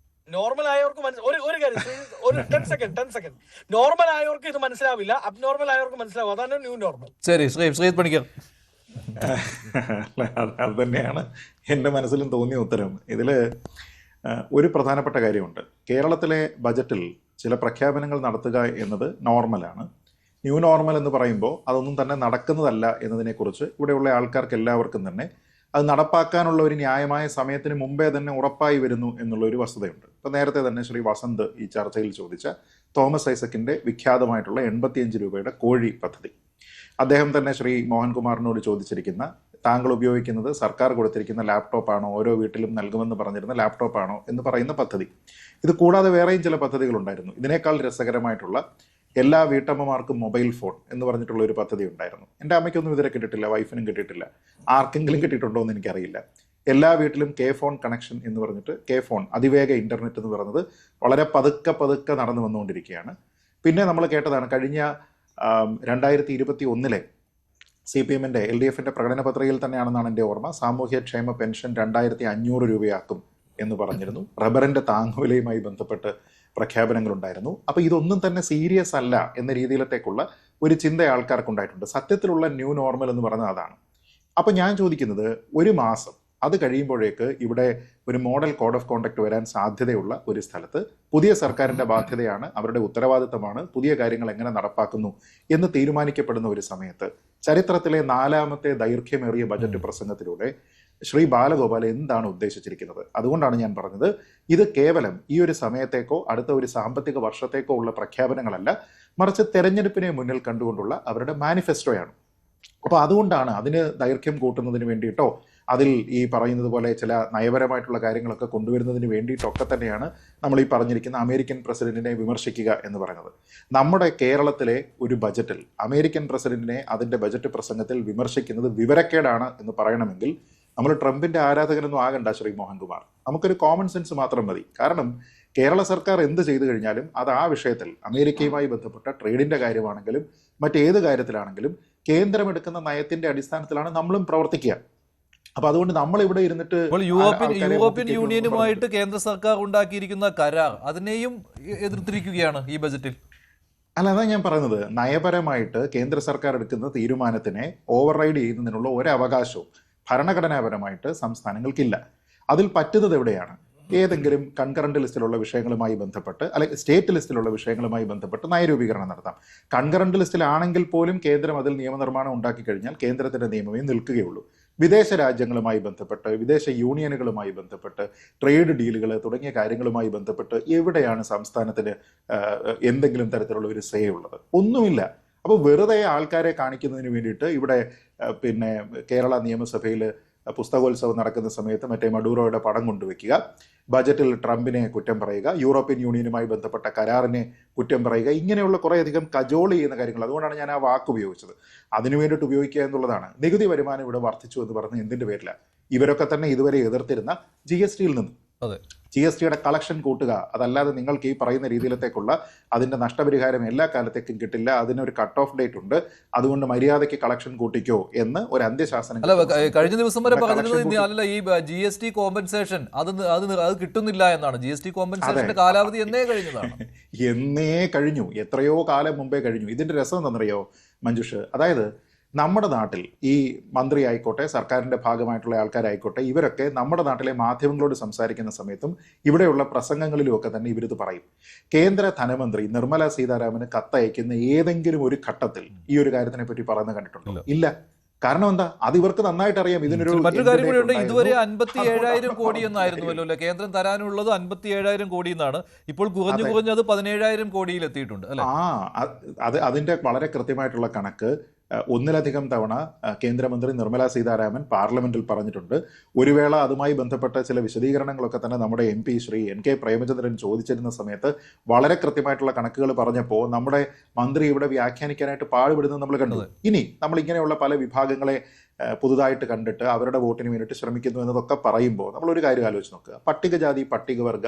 നോർമൽ ആയവർക്ക് ഒരു കാര്യം, ഒരു 10 സെക്കൻഡ്, നോർമൽ ആയവർക്ക് ഇത് മനസ്സിലാവില്ല, അബ്നോർമൽ ആയവർക്ക് മനസ്സിലാവും. അതാണ് ന്യൂ നോർമൽ. ശരി ശ്രീജിത്ത് പണിക്കർ. അത് തന്നെയാണ് എൻ്റെ മനസ്സിലും തോന്നിയ ഉത്തരം. ഇതിൽ ഒരു പ്രധാനപ്പെട്ട കാര്യമുണ്ട്. കേരളത്തിലെ ബജറ്റിൽ ചില പ്രഖ്യാപനങ്ങൾ നടത്തുക എന്നത് നോർമലാണ്. ന്യൂ നോർമൽ എന്ന് പറയുമ്പോൾ അതൊന്നും തന്നെ നടക്കുന്നതല്ല എന്നതിനെക്കുറിച്ച് ഇവിടെയുള്ള ആൾക്കാർക്ക് എല്ലാവർക്കും തന്നെ അത് നടപ്പാക്കാനുള്ള ഒരു ന്യായമായ സമയത്തിന് മുമ്പേ തന്നെ ഉറപ്പായി വരുന്നു എന്നുള്ളൊരു വസ്തുതയുണ്ട്. ഇപ്പോൾ നേരത്തെ തന്നെ ശ്രീ വസന്ത് ഈ ചർച്ചയിൽ ചോദിച്ച തോമസ് ഐസക്കിൻ്റെ വിഖ്യാതമായിട്ടുള്ള 85 രൂപയുടെ കോഴി പദ്ധതി, അദ്ദേഹം തന്നെ ശ്രീ മോഹൻകുമാറിനോട് ചോദിച്ചിരിക്കുന്ന, താങ്കൾ ഉപയോഗിക്കുന്നത് സർക്കാർ കൊടുത്തിരിക്കുന്ന ലാപ്ടോപ്പാണോ, ഓരോ വീട്ടിലും നൽകുമെന്ന് പറഞ്ഞിരുന്ന ലാപ്ടോപ്പാണോ എന്ന് പറയുന്ന പദ്ധതി. ഇത് കൂടാതെ വേറെയും ചില പദ്ധതികളുണ്ടായിരുന്നു. ഇതിനേക്കാൾ രസകരമായിട്ടുള്ള എല്ലാ വീട്ടമ്മമാർക്കും മൊബൈൽ ഫോൺ എന്ന് പറഞ്ഞിട്ടുള്ള ഒരു പദ്ധതി ഉണ്ടായിരുന്നു. എൻ്റെ അമ്മയ്ക്കൊന്നും ഇതുവരെ കിട്ടിയിട്ടില്ല, വൈഫിനും കിട്ടിയിട്ടില്ല, ആർക്കെങ്കിലും കിട്ടിയിട്ടുണ്ടോ എന്ന് എനിക്കറിയില്ല. എല്ലാ വീട്ടിലും കെ ഫോൺ കണക്ഷൻ എന്ന് പറഞ്ഞിട്ട് കെ ഫോൺ അതിവേഗ ഇൻ്റർനെറ്റ് എന്ന് പറയുന്നത് വളരെ പതുക്കെ നടന്നു വന്നുകൊണ്ടിരിക്കുകയാണ്. പിന്നെ നമ്മൾ കേട്ടതാണ് കഴിഞ്ഞ 2021 CPM-ൻ്റെ LDF-ൻ്റെ പ്രകടന പത്രികയിൽ തന്നെയാണെന്നാണ് എൻ്റെ ഓർമ്മ, സാമൂഹ്യക്ഷേമ പെൻഷൻ 2500 രൂപയാക്കും എന്ന് പറഞ്ഞിരുന്നു. റബ്ബറിൻ്റെ താങ്ങുവിലയുമായി ബന്ധപ്പെട്ട് പ്രഖ്യാപനങ്ങളുണ്ടായിരുന്നു. അപ്പോൾ ഇതൊന്നും തന്നെ സീരിയസ് അല്ല എന്ന രീതിയിലത്തേക്കുള്ള ഒരു ചിന്ത ആൾക്കാർക്കുണ്ടായിട്ടുണ്ട്. സത്യത്തിലുള്ള ന്യൂ നോർമൽ എന്ന് പറയുന്നത് അതാണ്. അപ്പോൾ ഞാൻ ചോദിക്കുന്നത്, ഒരു മാസം അത് കഴിയുമ്പോഴേക്ക് ഇവിടെ ഒരു മോഡൽ കോഡ് ഓഫ് കോണ്ടക്ട് വരാൻ സാധ്യതയുള്ള ഒരു സ്ഥലത്ത് പുതിയ സർക്കാരിൻ്റെ ബാധ്യതയാണ്, അവരുടെ ഉത്തരവാദിത്തമാണ് പുതിയ കാര്യങ്ങൾ എങ്ങനെ നടപ്പാക്കുന്നു എന്ന് തീരുമാനിക്കപ്പെടുന്ന ഒരു സമയത്ത് ചരിത്രത്തിലെ 4ാമത്തെ ദൈർഘ്യമേറിയ ബജറ്റ് പ്രസംഗത്തിലൂടെ ശ്രീ ബാലഗോപാൽ എന്താണ് ഉദ്ദേശിച്ചിരിക്കുന്നത്? അതുകൊണ്ടാണ് ഞാൻ പറഞ്ഞത്, ഇത് കേവലം ഈ ഒരു സമയത്തേക്കോ അടുത്ത ഒരു സാമ്പത്തിക വർഷത്തേക്കോ ഉള്ള പ്രഖ്യാപനങ്ങളല്ല, മറിച്ച് തെരഞ്ഞെടുപ്പിനെ മുന്നിൽ കണ്ടുകൊണ്ടുള്ള അവരുടെ മാനിഫെസ്റ്റോയാണ്. അപ്പോൾ അതുകൊണ്ടാണ് അതിന് ദൈർഘ്യം കൂട്ടുന്നതിന് വേണ്ടിയിട്ടോ അതിൽ ഈ പറയുന്നത് പോലെ ചില നയപരമായിട്ടുള്ള കാര്യങ്ങളൊക്കെ കൊണ്ടുവരുന്നതിന് വേണ്ടിയിട്ടൊക്കെ തന്നെയാണ് നമ്മൾ ഈ പറഞ്ഞിരിക്കുന്ന അമേരിക്കൻ പ്രസിഡന്റിനെ വിമർശിക്കുക എന്ന് പറയുന്നത്. നമ്മുടെ കേരളത്തിലെ ഒരു ബജറ്റിൽ അമേരിക്കൻ പ്രസിഡന്റിനെ അതിൻ്റെ ബജറ്റ് പ്രസംഗത്തിൽ വിമർശിക്കുന്നത് വിവരക്കേടാണ് എന്ന് പറയണമെങ്കിൽ നമ്മൾ ട്രംപിൻ്റെ ആരാധകനൊന്നും ആകണ്ട ശ്രീ മോഹൻകുമാർ. നമുക്കൊരു കോമൺ സെൻസ് മാത്രം മതി. കാരണം കേരള സർക്കാർ എന്ത് ചെയ്തു കഴിഞ്ഞാലും അത് ആ വിഷയത്തിൽ അമേരിക്കയുമായി ബന്ധപ്പെട്ട ട്രേഡിൻ്റെ കാര്യമാണെങ്കിലും മറ്റേത് കാര്യത്തിലാണെങ്കിലും കേന്ദ്രമെടുക്കുന്ന നയത്തിൻ്റെ അടിസ്ഥാനത്തിലാണ് നമ്മളും പ്രവർത്തിക്കുക. അപ്പൊ അതുകൊണ്ട് നമ്മൾ ഇവിടെ ഇരുന്നിട്ട് യൂറോപ്യൻ യൂണിയനുമായിട്ട് കേന്ദ്ര സർക്കാർ ഉണ്ടാക്കിയിരിക്കുന്ന കരാർ അതിനെയും എതിർത്തിരിക്കുകയാണ് ഈ ബജറ്റിൽ. അല്ല, അതാ ഞാൻ പറയുന്നത്, നയപരമായിട്ട് കേന്ദ്ര സർക്കാർ എടുക്കുന്ന തീരുമാനത്തിനെ ഓവർ റൈഡ് ചെയ്യുന്നതിനുള്ള ഒരവകാശവും ഭരണഘടനാപരമായിട്ട് സംസ്ഥാനങ്ങൾക്കില്ല. അതിൽ പറ്റുന്നത് എവിടെയാണ്? ഏതെങ്കിലും കൺകറന്റ് ലിസ്റ്റിലുള്ള വിഷയങ്ങളുമായി ബന്ധപ്പെട്ട് അല്ലെങ്കിൽ സ്റ്റേറ്റ് ലിസ്റ്റിലുള്ള വിഷയങ്ങളുമായി ബന്ധപ്പെട്ട് നയരൂപീകരണം നടത്താം. കൺകറന്റ് ലിസ്റ്റിലാണെങ്കിൽ പോലും കേന്ദ്രം അതിൽ നിയമനിർമ്മാണം ഉണ്ടാക്കി കഴിഞ്ഞാൽ കേന്ദ്രത്തിന്റെ നിയമമേ നിൽക്കുകയുള്ളൂ. വിദേശ രാജ്യങ്ങളുമായി ബന്ധപ്പെട്ട്, വിദേശ യൂണിയനുകളുമായി ബന്ധപ്പെട്ട്, ട്രേഡ് ഡീലുകൾ തുടങ്ങിയ കാര്യങ്ങളുമായി ബന്ധപ്പെട്ട് എവിടെയാണ് സംസ്ഥാനത്തിന് എന്തെങ്കിലും തരത്തിലുള്ള ഒരു സേ ഉള്ളത്? ഒന്നുമില്ല. അപ്പോൾ വെറുതെ ആൾക്കാരെ കാണിക്കുന്നതിന് വേണ്ടിയിട്ട് ഇവിടെ പിന്നെ കേരള നിയമസഭയിൽ പുസ്തകോത്സവം നടക്കുന്ന സമയത്ത് മറ്റേ മഡൂറോയുടെ പടം കൊണ്ടുവയ്ക്കുക, ബജറ്റിൽ ട്രംപിനെ കുറ്റം പറയുക, യൂറോപ്യൻ യൂണിയനുമായി ബന്ധപ്പെട്ട കരാറിനെ കുറ്റം പറയുക, ഇങ്ങനെയുള്ള കുറേയധികം കജോളി ചെയ്യുന്ന കാര്യങ്ങൾ. അതുകൊണ്ടാണ് ഞാൻ ആ വാക്ക് ഉപയോഗിച്ചത്. അതിനു വേണ്ടിയിട്ട് ഉപയോഗിക്കുക എന്നുള്ളതാണ്. നികുതി വരുമാനം ഇവിടെ വർദ്ധിച്ചു എന്ന് പറഞ്ഞ് എന്തിൻ്റെ പേരില്ല? ഇവരൊക്കെ തന്നെ ഇതുവരെ എതിർത്തിരുന്ന GST-യിൽ നിന്ന് GST-യുടെ കളക്ഷൻ കൂട്ടുക, അതല്ലാതെ നിങ്ങൾക്ക് ഈ പറയുന്ന രീതിയിലത്തേക്കുള്ള അതിൻ്റെ നഷ്ടപരിഹാരം എല്ലാ കാലത്തേക്കും കിട്ടില്ല, അതിനൊരു കട്ട് ഓഫ് ഡേറ്റ് ഉണ്ട്, അതുകൊണ്ട് മര്യാദയ്ക്ക് കളക്ഷൻ കൂട്ടിക്കോ എന്ന് ഒരു അന്ത്യശാസനം. കഴിഞ്ഞ ദിവസം വരെ പറഞ്ഞിരുന്നത് അല്ല, ഈ GST കോമ്പൻസേഷൻ അത് കിട്ടുന്നില്ല എന്നാണ്. GST കോമ്പൻസേഷന്റെ കാലാവധി എന്നേ കഴിഞ്ഞു, എത്രയോ കാലം മുമ്പേ കഴിഞ്ഞു. ഇതിന്റെ രസം എന്താണെന്നറിയോ മഞ്ജുഷ്? അതായത് നമ്മുടെ നാട്ടിൽ ഈ മന്ത്രി ആയിക്കോട്ടെ, സർക്കാരിൻ്റെ ഭാഗമായിട്ടുള്ള ആൾക്കാരായിക്കോട്ടെ, ഇവരൊക്കെ നമ്മുടെ നാട്ടിലെ മാധ്യമങ്ങളോട് സംസാരിക്കുന്ന സമയത്തും ഇവിടെയുള്ള പ്രസംഗങ്ങളിലും ഒക്കെ തന്നെ ഇവരിത് പറയും. കേന്ദ്ര ധനമന്ത്രി നിർമ്മല സീതാരാമന് കത്തയക്കുന്ന ഏതെങ്കിലും ഒരു ഘട്ടത്തിൽ ഈ ഒരു കാര്യത്തിനെ പറ്റി പറയുന്നത് കണ്ടിട്ടുണ്ടോ? ഇല്ല. കാരണം എന്താ? അത് ഇവർക്ക് നന്നായിട്ട് അറിയാം. ഇതിനൊരു മറ്റൊരു കാര്യം കൂടിയുണ്ട്. ഇതുവരെ 57,000 കോടി എന്നായിരുന്നുവല്ലോ അല്ലെ കേന്ദ്രം തരാനുള്ളത്? 57,000 കോടി എന്നാണ്. ഇപ്പോൾ കുറഞ്ഞത് 17,000 കോടിയിൽ എത്തിയിട്ടുണ്ട് അല്ലെ? അതിന്റെ വളരെ കൃത്യമായിട്ടുള്ള കണക്ക് ഒന്നിലധികം തവണ കേന്ദ്രമന്ത്രി നിർമ്മല സീതാരാമൻ പാർലമെന്റിൽ പറഞ്ഞിട്ടുണ്ട്. ഒരു വേള അതുമായി ബന്ധപ്പെട്ട ചില വിശദീകരണങ്ങളൊക്കെ തന്നെ നമ്മുടെ MP ശ്രീ NK പ്രേമചന്ദ്രൻ ചോദിച്ചിരുന്ന സമയത്ത് വളരെ കൃത്യമായിട്ടുള്ള കണക്കുകൾ പറഞ്ഞപ്പോൾ നമ്മുടെ മന്ത്രി ഇവിടെ വ്യാഖ്യാനിക്കാനായിട്ട് പാടുപെടുന്നത് നമ്മൾ കണ്ടു. ഇനി നമ്മൾ ഇങ്ങനെയുള്ള പല വിഭാഗങ്ങളെ പുതുതായിട്ട് കണ്ടിട്ട് അവരുടെ വോട്ടിന് വേണ്ടിയിട്ട് ശ്രമിക്കുന്നു എന്നതൊക്കെ പറയുമ്പോൾ നമ്മളൊരു കാര്യം ആലോചിച്ച് നോക്കുക. പട്ടികജാതി പട്ടികവർഗ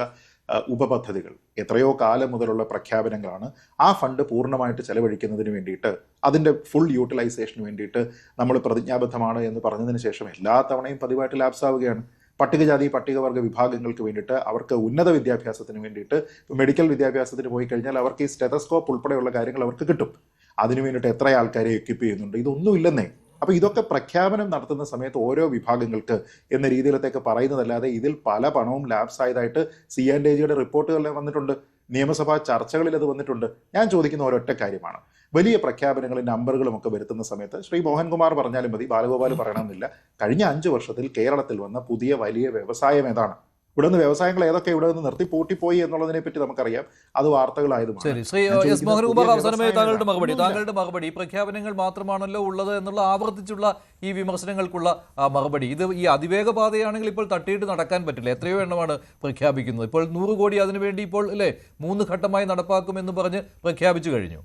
ഉപപദ്ധതികൾ എത്രയോ കാലം മുതലുള്ള പ്രഖ്യാപനങ്ങളാണ്. ആ ഫണ്ട് പൂർണ്ണമായിട്ട് ചെലവഴിക്കുന്നതിന് വേണ്ടിയിട്ട്, അതിൻ്റെ ഫുൾ യൂട്ടിലൈസേഷന് വേണ്ടിയിട്ട് നമ്മൾ പ്രതിജ്ഞാബദ്ധമാണ് എന്ന് പറഞ്ഞതിന് ശേഷം എല്ലാ തവണയും പതിവായിട്ട് ലാപ്സ് ആവുകയാണ്. പട്ടികജാതി പട്ടികവർഗ വിഭാഗങ്ങൾക്ക് വേണ്ടിയിട്ട്, അവർക്ക് ഉന്നത വിദ്യാഭ്യാസത്തിന് വേണ്ടിയിട്ട്, മെഡിക്കൽ വിദ്യാഭ്യാസത്തിന് പോയി കഴിഞ്ഞാൽ അവർക്ക് ഈ സ്റ്റെതസ്കോപ്പ് ഉൾപ്പെടെയുള്ള കാര്യങ്ങൾ അവർക്ക് കിട്ടും. അതിനു വേണ്ടിയിട്ട് എത്ര ആൾക്കാരെ എക്വിപ്പ് ചെയ്യുന്നുണ്ട്? ഇതൊന്നുമില്ലെന്നേ. അപ്പോൾ ഇതൊക്കെ പ്രഖ്യാപനം നടത്തുന്ന സമയത്ത് ഓരോ വിഭാഗങ്ങൾക്ക് എന്ന രീതിയിലത്തേക്ക് പറയുന്നതല്ലാതെ ഇതിൽ പല പണവും ലാപ്സ് ആയതായിട്ട് C&AGയുടെ റിപ്പോർട്ടുകളിൽ വന്നിട്ടുണ്ട്, നിയമസഭാ ചർച്ചകളിൽ അത് വന്നിട്ടുണ്ട്. ഞാൻ ചോദിക്കുന്ന ഒരൊറ്റ കാര്യമാണ്, വലിയ പ്രഖ്യാപനങ്ങളും നമ്പറുകളും ഒക്കെ വരുത്തുന്ന സമയത്ത് ശ്രീ മോഹൻകുമാർ പറഞ്ഞാലും മതി, ബാലഗോപാൽ പറയണമെന്നില്ല, കഴിഞ്ഞ 5 വർഷത്തിൽ കേരളത്തിൽ വന്ന പുതിയ വലിയ വ്യവസായം ഏതാണ്? ഇവിടെ നിന്ന് വ്യവസായങ്ങൾ ഏതൊക്കെ ഇവിടെ നിന്ന് നിർത്തി പൂട്ടിപ്പോയി എന്നുള്ളതിനെ പറ്റി നമുക്കറിയാം. അത് വാർത്തകളായതുമാണ്. ശരി, ശ്രീ എസ് മോഹൻകുമാർ, അവസാനമായി താങ്കളുടെ മറുപടി. ഈ പ്രഖ്യാപനങ്ങൾ മാത്രമാണല്ലോ ഉള്ളത് എന്നുള്ള ആവർത്തിച്ചുള്ള ഈ വിമർശനങ്ങൾക്കുള്ള മറുപടി. ഇത് ഈ അതിവേഗ പാതയാണെങ്കിൽ ഇപ്പോൾ തട്ടിയിട്ട് നടക്കാൻ പറ്റില്ല. എത്രയോ എണ്ണമാണ് പ്രഖ്യാപിക്കുന്നത്. ഇപ്പോൾ 100 കോടി അതിനുവേണ്ടി ഇപ്പോൾ അല്ലേ 3 ഘട്ടമായി നടപ്പാക്കുമെന്ന് പറഞ്ഞ് പ്രഖ്യാപിച്ചു കഴിഞ്ഞു.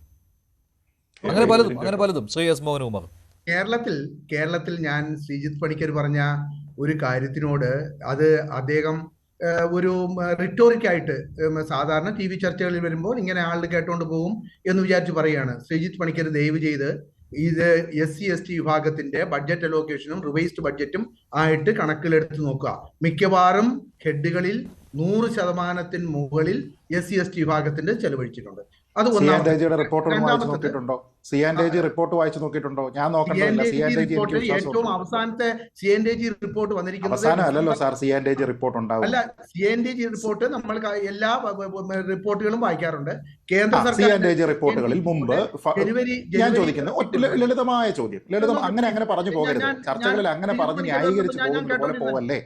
അങ്ങനെ പലതും ശ്രീ എസ് മോഹൻകുമാർ. കേരളത്തിൽ ഞാൻ ശ്രീജിത്ത് പണിക്കർ പറഞ്ഞ ഒരു കാര്യത്തിനോട് അത് അദ്ദേഹം ഒരു റിട്ടോറിക്കായിട്ട് സാധാരണ TV ചർച്ചകളിൽ വരുമ്പോൾ ഇങ്ങനെ ആളുകൾ കേട്ടോണ്ട് പോകും എന്ന് വിചാരിച്ച് പറയുകയാണ്. ശ്രീജിത്ത് പണിക്കർ ദയവ് ചെയ്ത് ഇത് SC/ST വിഭാഗത്തിന്റെ ബഡ്ജറ്റ് അലോക്കേഷനും റിവൈസ്ഡ് ബഡ്ജറ്റും ആയിട്ട് കണക്കിലെടുത്ത് നോക്കുക. മിക്കവാറും ഹെഡുകളിൽ 100% മുകളിൽ SC/ST വിഭാഗത്തിന്റെ ചെലവഴിച്ചിട്ടുണ്ട്. അത് റിപ്പോർട്ട് വായിച്ചു നോക്കിയിട്ടുണ്ടോ? ഞാൻ ഏറ്റവും അവസാനത്തെ CNDG റിപ്പോർട്ട് വന്നിരിക്കുന്നത് അല്ല, CNDG റിപ്പോർട്ട് നമ്മൾ എല്ലാ റിപ്പോർട്ടുകളും വായിക്കാറുണ്ട്. കേന്ദ്ര സർക്കാർ റിപ്പോർട്ടുകളിൽ മുമ്പ് ഞാൻ ചോദിക്കുന്നത് ലളിതമായ ചോദ്യം, അങ്ങനെ പറഞ്ഞു പോകരുത്. ചർച്ചകളിൽ അങ്ങനെ പറഞ്ഞ് ന്യായീകരിച്ച് പോകുന്നത് പോലെ പോവല്ലേ.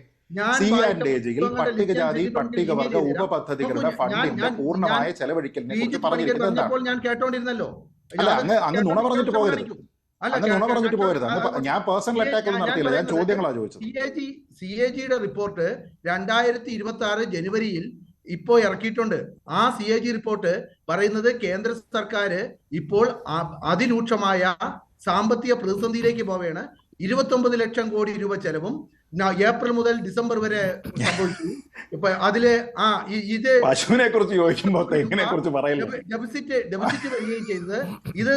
CNDG-യിൽ പട്ടികജാതി പട്ടികവർഗ ഉപപദ്ധതികളുടെ ഫണ്ടിന്റെ പൂർണ്ണമായ ചെലവഴിക്കലിനെ കുറിച്ച് പറഞ്ഞിരിക്കുന്നത് എന്താണ്? ഞാൻ കേട്ടോണ്ടിരുന്നല്ലോ. അല്ല, അങ്ങ് നുണ പറഞ്ഞിട്ട് പോകരുത്. ഞാൻ പേഴ്സണൽ അറ്റാക്ക് ഒന്നും നടത്തിയില്ല. ഞാൻ ചോദ്യങ്ങളാണ് ചോദിച്ചത്. CAG-യുടെ റിപ്പോർട്ട് 2026 ജനുവരിയിൽ ഇപ്പോൾ ഇറക്കിയിട്ടുണ്ട്. ആ CAG റിപ്പോർട്ട് പറയുന്നത് കേന്ദ്ര സർക്കാർ ഇപ്പോൾ അതിരൂക്ഷമായ സാമ്പത്തിക പ്രതിസന്ധിയിലേക്ക് പോവുകയാണ്. 29 ലക്ഷം കോടി രൂപ ചെലവും ഏപ്രിൽ മുതൽ ഡിസംബർ വരെ സംഭവിച്ചു. ഇപ്പൊ അതില് ഇത് പശുവിനെ കുറിച്ച് ചോദിക്കുമ്പോൾ തെങ്ങിനെ കുറിച്ച് പറയില്ല. ഡെബിസിറ്റ് വരികയും ചെയ്തത് ഇത്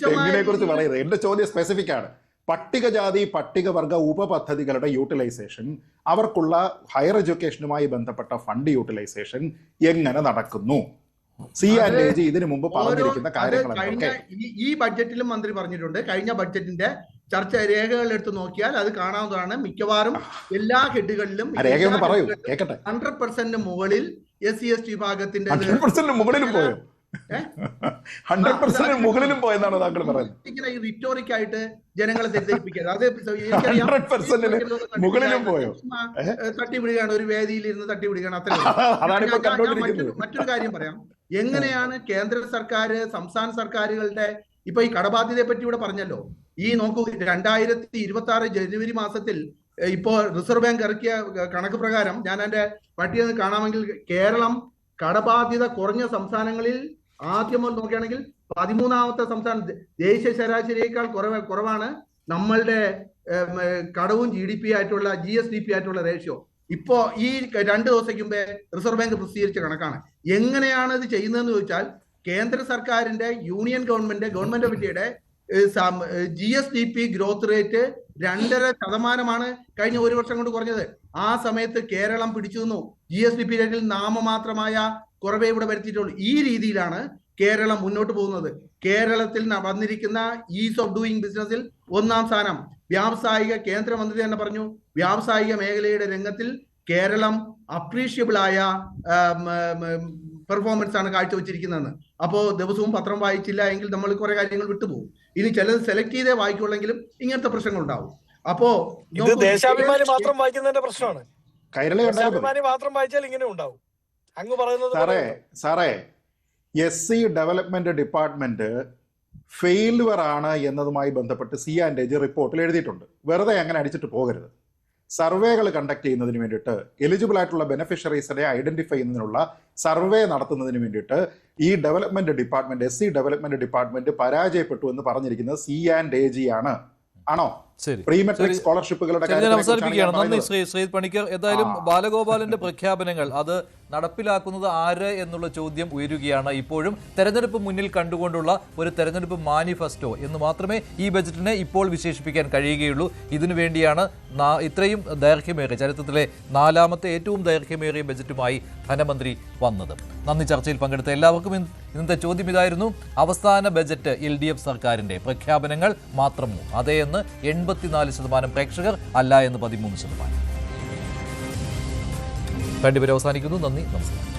തെങ്ങിനെ കുറിച്ച് പറയുന്നത്. എന്റെ ചോദ്യം സ്പെസിഫിക് ആണ്. പട്ടികജാതി പട്ടികവർഗ ഉപപദ്ധതികളുടെ യൂട്ടിലൈസേഷൻ, അവർക്കുള്ള ഹയർ എഡ്യൂക്കേഷനുമായി ബന്ധപ്പെട്ട ഫണ്ട് യൂട്ടിലൈസേഷൻ എങ്ങനെ നടക്കുന്നു? CNDG ഇതിനു മുമ്പ് പറഞ്ഞിരിക്കുന്ന കാര്യങ്ങളൊക്കെ ഈ ബഡ്ജറ്റിലും മന്ത്രി പറഞ്ഞിട്ടുണ്ട്. കഴിഞ്ഞ ബഡ്ജറ്റിന്റെ ചർച്ച രേഖകൾ എടുത്ത് നോക്കിയാൽ അത് കാണാവുന്നതാണ്. മിക്കവാറും എല്ലാ ഹെഡുകളിലും 100% മുകളിൽ SC/ST വിഭാഗത്തിന്റെ 100% മുകളിലും പോയോ? 100% മുകളിലും പോയെന്നാണ് താങ്കൾ പറയുന്നത്? ഇങ്ങനെ ഈ റിറ്റോറിക് ആയിട്ട് ജനങ്ങളെ തെറ്റിദ്ധരിപ്പിക്കരുത്. അത് മുകളിലും പോയോ? തട്ടിവിടുകയാണ്, ഒരു വേദിയിൽ ഇരുന്ന് തട്ടിവിടുകയാണ്. അത്ര മറ്റൊരു കാര്യം പറയാം. എങ്ങനെയാണ് കേന്ദ്ര സർക്കാർ സംസ്ഥാന സർക്കാരുകളുടെ ഇപ്പൊ ഈ കടബാധ്യതയെ പറ്റി ഇവിടെ പറഞ്ഞല്ലോ. ഈ നോക്കൂ, 2026 ജനുവരി മാസത്തിൽ ഇപ്പോ റിസർവ് ബാങ്ക് ഇറക്കിയ കണക്ക് പ്രകാരം ഞാൻ എന്റെ പട്ടിക കാണാമെങ്കിൽ കേരളം കടബാധ്യത കുറഞ്ഞ സംസ്ഥാനങ്ങളിൽ ആദ്യം നോക്കുകയാണെങ്കിൽ 13ാമത്തെ സംസ്ഥാനം. ദേശീയ ശരാശരിയേക്കാൾ കുറവാണ് നമ്മളുടെ കടവും GDP ആയിട്ടുള്ള GSDP ആയിട്ടുള്ള റേഷ്യോ. ഇപ്പോ ഈ 2 ദിവസം മുമ്പേ റിസർവ് ബാങ്ക് പ്രസിദ്ധീകരിച്ച കണക്കാണ്. എങ്ങനെയാണ് ഇത് ചെയ്യുന്നതെന്ന് ചോദിച്ചാൽ കേന്ദ്ര സർക്കാരിന്റെ യൂണിയൻ ഗവൺമെന്റ് ഓഫ് ഇന്ത്യയുടെ GSDP ഗ്രോത്ത് റേറ്റ് 2.5% കഴിഞ്ഞ ഒരു വർഷം കൊണ്ട് കുറഞ്ഞത്. ആ സമയത്ത് കേരളം പിടിച്ചു നിന്നു. GSDP റേറ്റിൽ നാമമാത്രമായ കുറവേ ഇവിടെ വരുത്തിയിട്ടുള്ളൂ. ഈ രീതിയിലാണ് കേരളം മുന്നോട്ട് പോകുന്നത്. കേരളത്തിൽ വന്നിരിക്കുന്ന ഈസ് ഓഫ് ഡൂയിങ് ബിസിനസിൽ 1ാം സ്ഥാനം. വ്യാവസായിക കേന്ദ്രമന്ത്രി തന്നെ പറഞ്ഞു, വ്യാവസായിക മേഖലയുടെ രംഗത്തിൽ കേരളം അപ്രീഷ്യബിൾ ആയ പെർഫോമൻസ് ആണ് കാഴ്ചവെച്ചിരിക്കുന്നതെന്ന്. അപ്പോൾ ദിവസവും പത്രം വായിച്ചില്ല എങ്കിൽ നമ്മൾ കുറെ കാര്യങ്ങൾ വിട്ടുപോകും. ഇനി ചിലത് സെലക്ട് ചെയ്തേ വായിക്കുള്ളെങ്കിലും ഇങ്ങനത്തെ പ്രശ്നങ്ങൾ ഉണ്ടാവും. അപ്പോ ദേശാഭിമാനി മാത്രം വായിക്കുന്നതിന്റെ പ്രശ്നമാണ്. ദേശാഭിമാനി മാത്രം വായിച്ചാൽ ഇങ്ങനെ ഉണ്ടാവും. അങ്ങ് പറയുന്നത് സാറേ, SC ഡെവലപ്മെന്റ് ഡിപ്പാർട്ട്മെന്റ് ഫെയിലുവർ ആണ് എന്നതുമായി ബന്ധപ്പെട്ട് CNDG റിപ്പോർട്ടിൽ എഴുതിയിട്ടുണ്ട്. വെറുതെ അങ്ങനെ അടിച്ചിട്ട് പോകരുത്. സർവേകൾ കണ്ടക്ട് ചെയ്യുന്നതിന് വേണ്ടിയിട്ട്, എലിജിബിൾ ആയിട്ടുള്ള ബെനിഫിഷ്യറീസിനെ ഐഡന്റിഫൈ ചെയ്യുന്നതിനുള്ള സർവേ നടത്തുന്നതിന് വേണ്ടിയിട്ട് ഈ development department SC development department പരാജയപ്പെട്ടു എന്ന് പറഞ്ഞിരിക്കുന്നത് CNDG ആണ്. ആണോ? പ്രീമെട്രിക് സ്കോളർഷിപ്പുകളുടെ അവസാനിപ്പിക്കുകയാണ്. നന്ദി ശ്രീ പണിക്കർ. എന്തായാലും ബാലഗോപാലിന്റെ പ്രഖ്യാപനങ്ങൾ അത് നടപ്പിലാക്കുന്നത് ആര് എന്നുള്ള ചോദ്യം ഉയരുകയാണ്. ഇപ്പോഴും തെരഞ്ഞെടുപ്പ് മുന്നിൽ കണ്ടുകൊണ്ടുള്ള ഒരു തെരഞ്ഞെടുപ്പ് മാനിഫെസ്റ്റോ എന്ന് മാത്രമേ ഈ ബജറ്റിനെ ഇപ്പോൾ വിശേഷിപ്പിക്കാൻ കഴിയുകയുള്ളൂ. ഇതിനു വേണ്ടിയാണ് ഇത്രയും ദൈർഘ്യമേറിയ, ചരിത്രത്തിലെ 4ാമത്തെ ഏറ്റവും ദൈർഘ്യമേറിയ ബജറ്റുമായി ധനമന്ത്രി വന്നത്. നന്ദി. ചർച്ചയിൽ പങ്കെടുത്ത എല്ലാവർക്കും ഇന്നത്തെ ചോദ്യം ഇതായിരുന്നു: അവസാന ബജറ്റ് LDF സർക്കാരിന്റെ പ്രഖ്യാപനങ്ങൾ മാത്രമോ? അതേ എന്ന് 84% പ്രേക്ഷകർ, അല്ല എന്ന് 13%. രണ്ടുപേരും അവസാനിക്കുന്നു. നന്ദി, നമസ്കാരം.